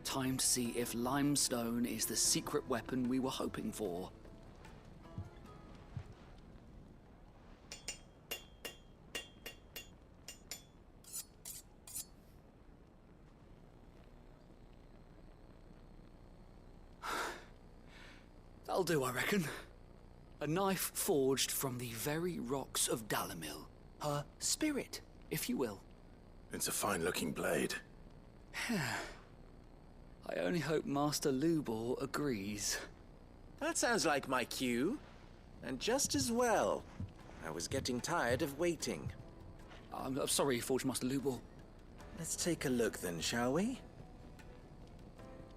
time to see if limestone is the secret weapon we were hoping for. That'll do, I reckon. A knife forged from the very rocks of Dalamil. Her spirit, if you will. It's a fine-looking blade. I only hope Master Lubor agrees. That sounds like my cue. And just as well. I was getting tired of waiting. I'm sorry, Forge Master Lubor. Let's take a look then, shall we?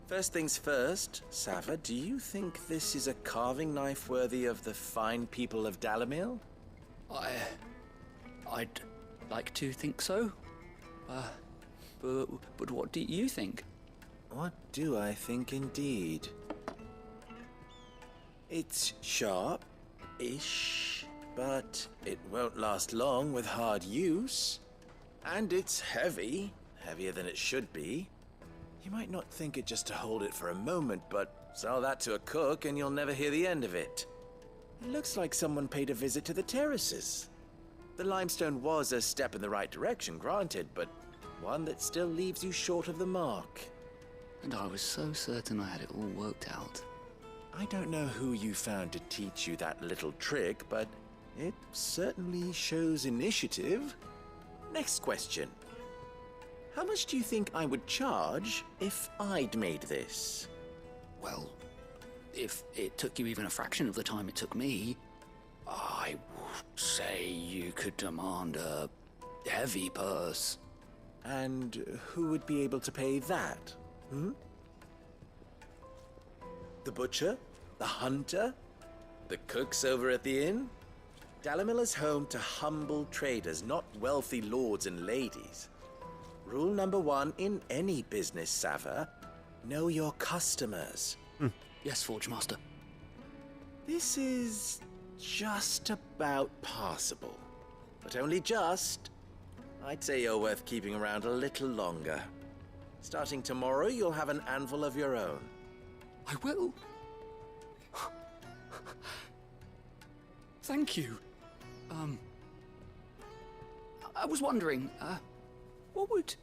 First things first, Sava, do you think this is a carving knife worthy of the fine people of Dalamil? I'd like to think so. But what do you think? What do I think indeed? It's sharp-ish, but it won't last long with hard use. And it's heavy, heavier than it should be. You might not think it just to hold it for a moment, but sell that to a cook and you'll never hear the end of it. It looks like someone paid a visit to the terraces. The limestone was a step in the right direction, granted, but one that still leaves you short of the mark. And I was so certain I had it all worked out. I don't know who you found to teach you that little trick, but it certainly shows initiative. Next question. How much do you think I would charge if I'd made this? Well, if it took you even a fraction of the time it took me, I would say you could demand a heavy purse. And who would be able to pay that? Hmm? The butcher? The hunter? The cooks over at the inn? Dalimil is home to humble traders, not wealthy lords and ladies. Rule number 1 in any business, Sava: know your customers. Yes, Forge Master. This is just about passable. But only just. I'd say you're worth keeping around a little longer. Starting tomorrow, you'll have an anvil of your own. I will. Thank you. I was wondering, what would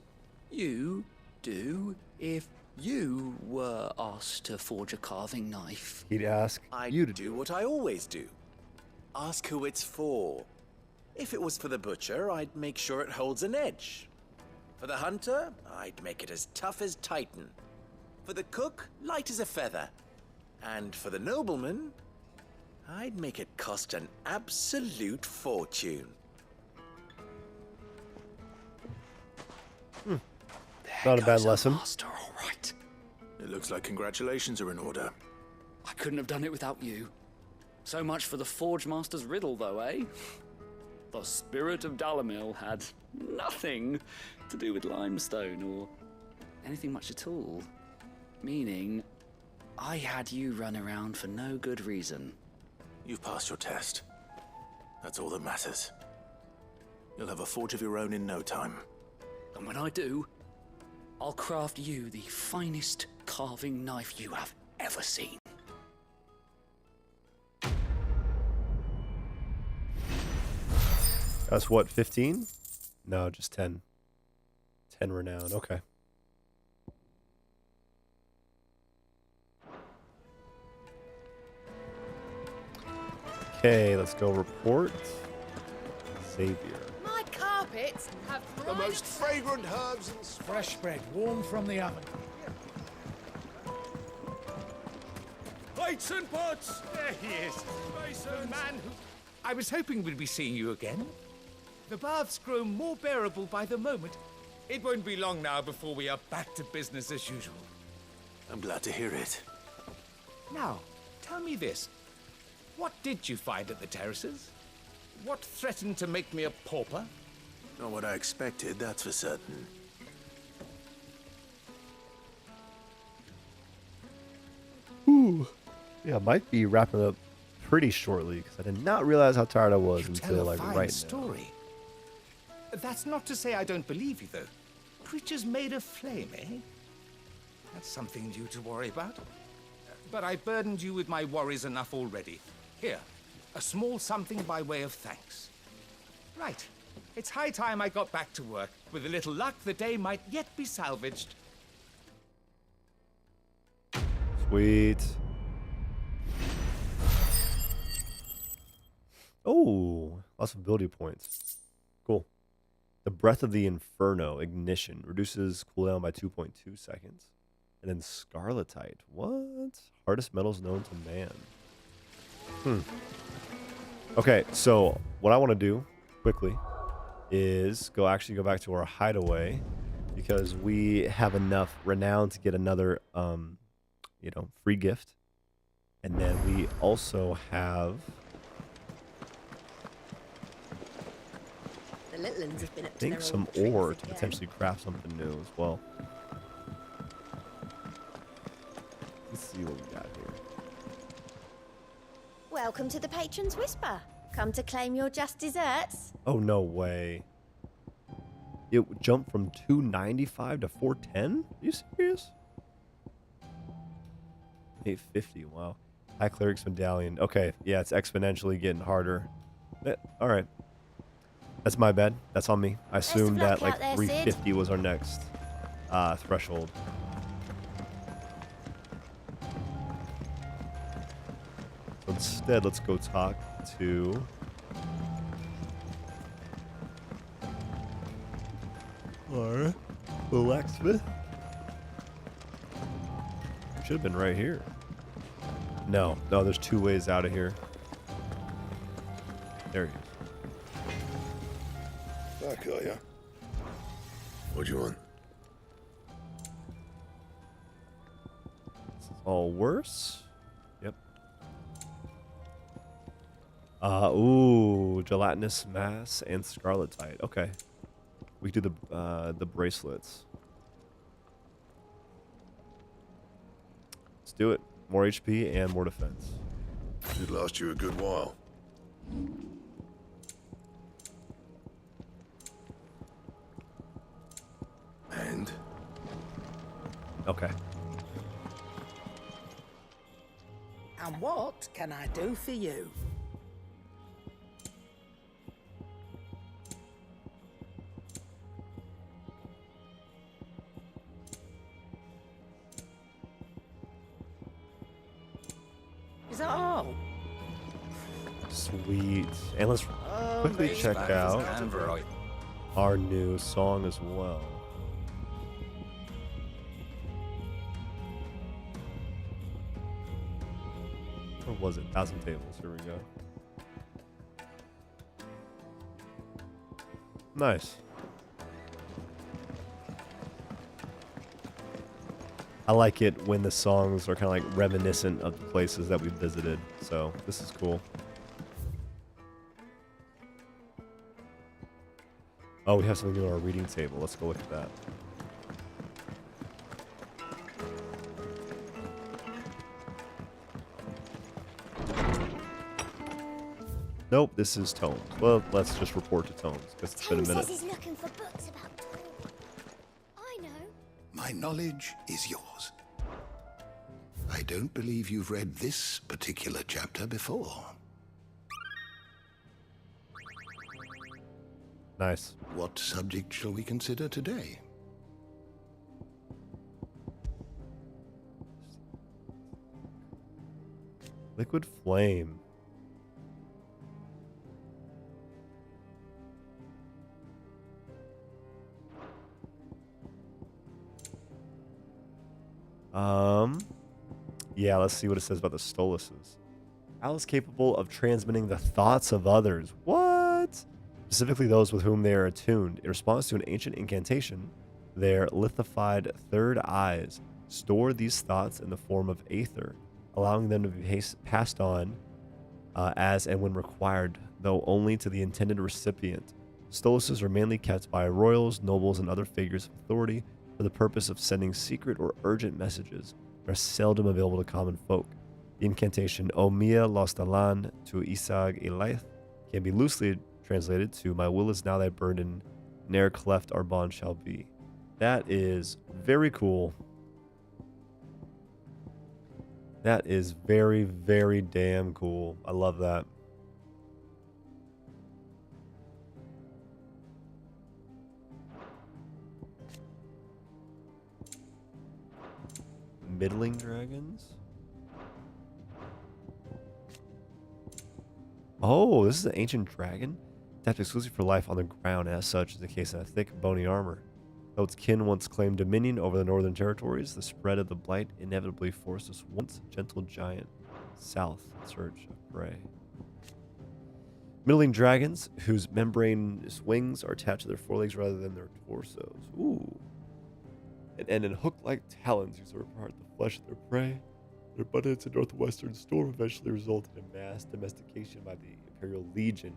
you do if you were asked to forge a carving knife? He'd ask you to do what I always do. Ask who it's for. If it was for the butcher, I'd make sure it holds an edge. For the hunter, I'd make it as tough as Titan. For the cook, light as a feather. And for the nobleman, I'd make it cost an absolute fortune. Not a bad lesson. Master, all right. It looks like congratulations are in order. I couldn't have done it without you. So much for the Forge Master's riddle, though, eh? The spirit of Dalimil had nothing to do with limestone or anything much at all. Meaning, I had you run around for no good reason. You've passed your test. That's all that matters. You'll have a forge of your own in no time. And when I do, I'll craft you the finest carving knife you have ever seen. That's what, 15? No, just 10. 10 renown, okay. Okay, let's go report. Xavier. My carpets have The most fragrant herbs and fresh bread, warm from the oven. Plates and pots! There he is. The man who... I was hoping we'd be seeing you again. The baths grow more bearable by the moment. It won't be long now before we are back to business as usual. I'm glad to hear it. Now, tell me this. What did you find at the terraces? What threatened to make me a pauper? Not what I expected, that's for certain. Ooh. Yeah, might be wrapping up pretty shortly because I did not realize how tired I was until like right story. That's not to say I don't believe you, though. Creatures made of flame, eh? That's something new to worry about. But I burdened you with my worries enough already. Here, a small something by way of thanks. Right. It's high time I got back to work. With a little luck, the day might yet be salvaged. Sweet. Oh, lots of ability points. Cool. The Breath of the Inferno Ignition reduces cooldown by 2.2 seconds. And then Scarletite. What? Hardest metals known to man. Okay, so what I want to do quickly is go back to our hideaway because we have enough renown to get another free gift. And then we also have The little ones have been up I to their think some old tricks ore to again. potentially craft something new as well. Let's see what we got here. Welcome to the Patron's Whisper. Come to claim your just desserts. Oh, no way. It jumped from 295 to 410? Are you serious? 850, wow. High Cleric's Medallion. Okay, yeah, it's exponentially getting harder. All right. That's my bad. That's on me. I assumed that like 350 was our next threshold. So instead, let's go talk to our blacksmith. Should have been right here. No, there's 2 ways out of here. There he is. Back, are ya? What do you want? This is all worse. Yep. Ooh, gelatinous mass and scarletite. Okay. We do the bracelets. Let's do it. More HP and more defense. Should last you a good while. And? Okay. And what can I do for you? Is that all? Sweet. And let's quickly check out our new song as well. Or was it 1,000 tables? Here we go. Nice. I like it when the songs are kind of like reminiscent of the places that we visited. So this is cool. Oh, we have something new on our reading table. Let's go look at that. Nope, this is Tomes. Well, let's just report to Tomes because it's been a minute. Says he's looking for books about Tom. I know. My knowledge is yours. I don't believe you've read this particular chapter before. Nice. What subject shall we consider today? Liquid Flame. Yeah, let's see what it says about the Stoluses. Al is capable of transmitting the thoughts of others. What? Specifically those with whom they are attuned. In response to an ancient incantation, their lithified third eyes store these thoughts in the form of aether, allowing them to be passed on as and when required, though only to the intended recipient. Stoluses are mainly kept by royals, nobles, and other figures of authority for the purpose of sending secret or urgent messages. They are seldom available to common folk. The incantation O Mia Los Dalan to XVI-Part can be loosely translated to My will is now thy burden, ne'er cleft our bond shall be. That is very cool. That is very, very damn cool. I love that. Middling dragons? Oh, this is an ancient dragon? Adapted exclusively for life on the ground, as such is the case in a thick, bony armor. Though its kin once claimed dominion over the northern territories, the spread of the blight inevitably forced this once gentle giant south in search of prey. Middling dragons, whose membranous wings are attached to their forelegs rather than their torsos. Ooh. And in hook-like talons, these rip apart the flesh of their prey. Their abundance in northwestern storm eventually resulted in mass domestication by the Imperial Legion,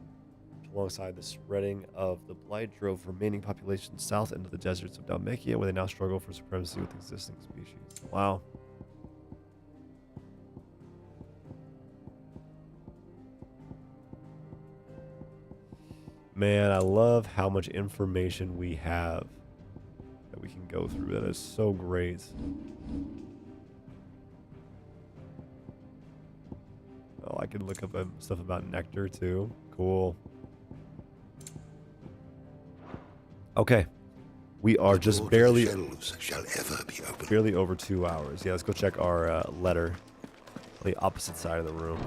which, alongside the spreading of the blight, drove remaining populations south into the deserts of Dalmatia, where they now struggle for supremacy with existing species. Wow. Man, I love how much information we have that we can go through. That is so great. Oh, I can look up stuff about nectar too. Cool. Okay. We are just barely shall ever be open. barely over 2 hours. Yeah, let's go check our letter on the opposite side of the room.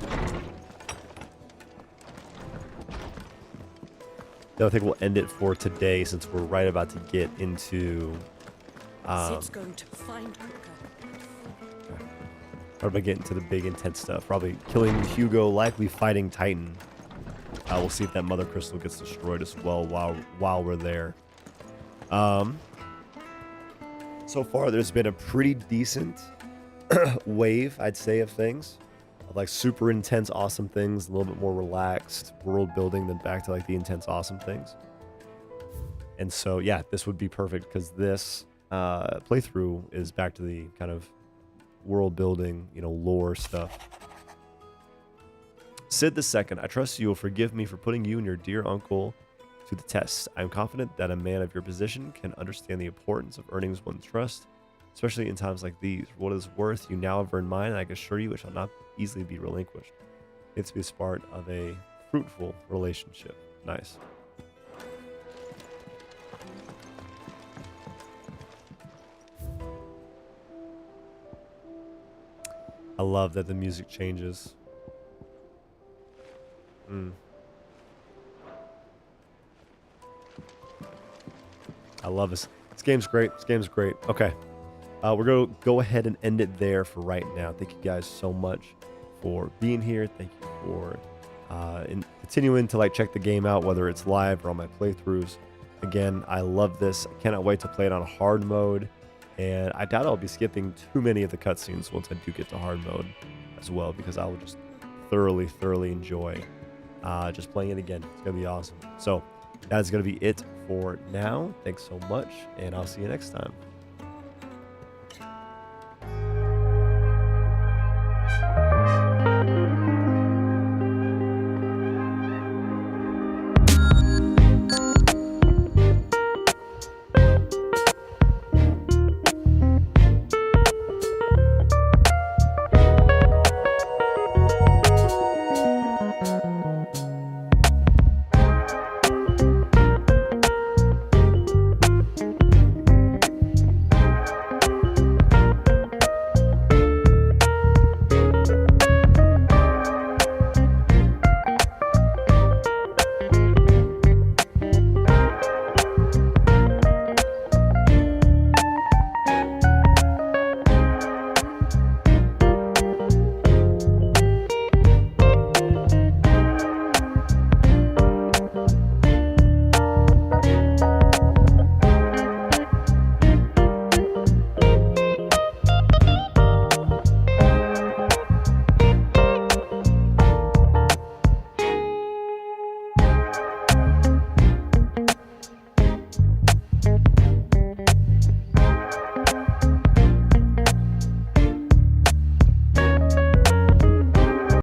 Then I think we'll end it for today since we're right about to get into Sid's going to find Cooker. Or about getting to the big intense stuff. Probably killing Hugo, likely fighting Titan. We'll see if that Mother Crystal gets destroyed as well while we're there. So far, there's been a pretty decent wave, I'd say, of things. Like super intense, awesome things. A little bit more relaxed world building than back to like the intense, awesome things. And so, yeah, this would be perfect because this playthrough is back to the kind of world building, you know, lore stuff. Sid II, I trust you will forgive me for putting you and your dear uncle to the test. I am confident that a man of your position can understand the importance of earning one's trust, especially in times like these. For what it is worth, you now have earned mine, and I can assure you it shall not easily be relinquished. It's to be a part of a fruitful relationship. Nice. I love that the music changes. I love this. This game's great. This game's great. Okay. We're going to go ahead and end it there for right now. Thank you guys so much for being here. Thank you for continuing to like check the game out, whether it's live or on my playthroughs. Again, I love this. I cannot wait to play it on hard mode. And I doubt I'll be skipping too many of the cutscenes once I do get to hard mode as well, because I will just thoroughly enjoy just playing it again. It's going to be awesome. So that's going to be it for now. Thanks so much, and I'll see you next time.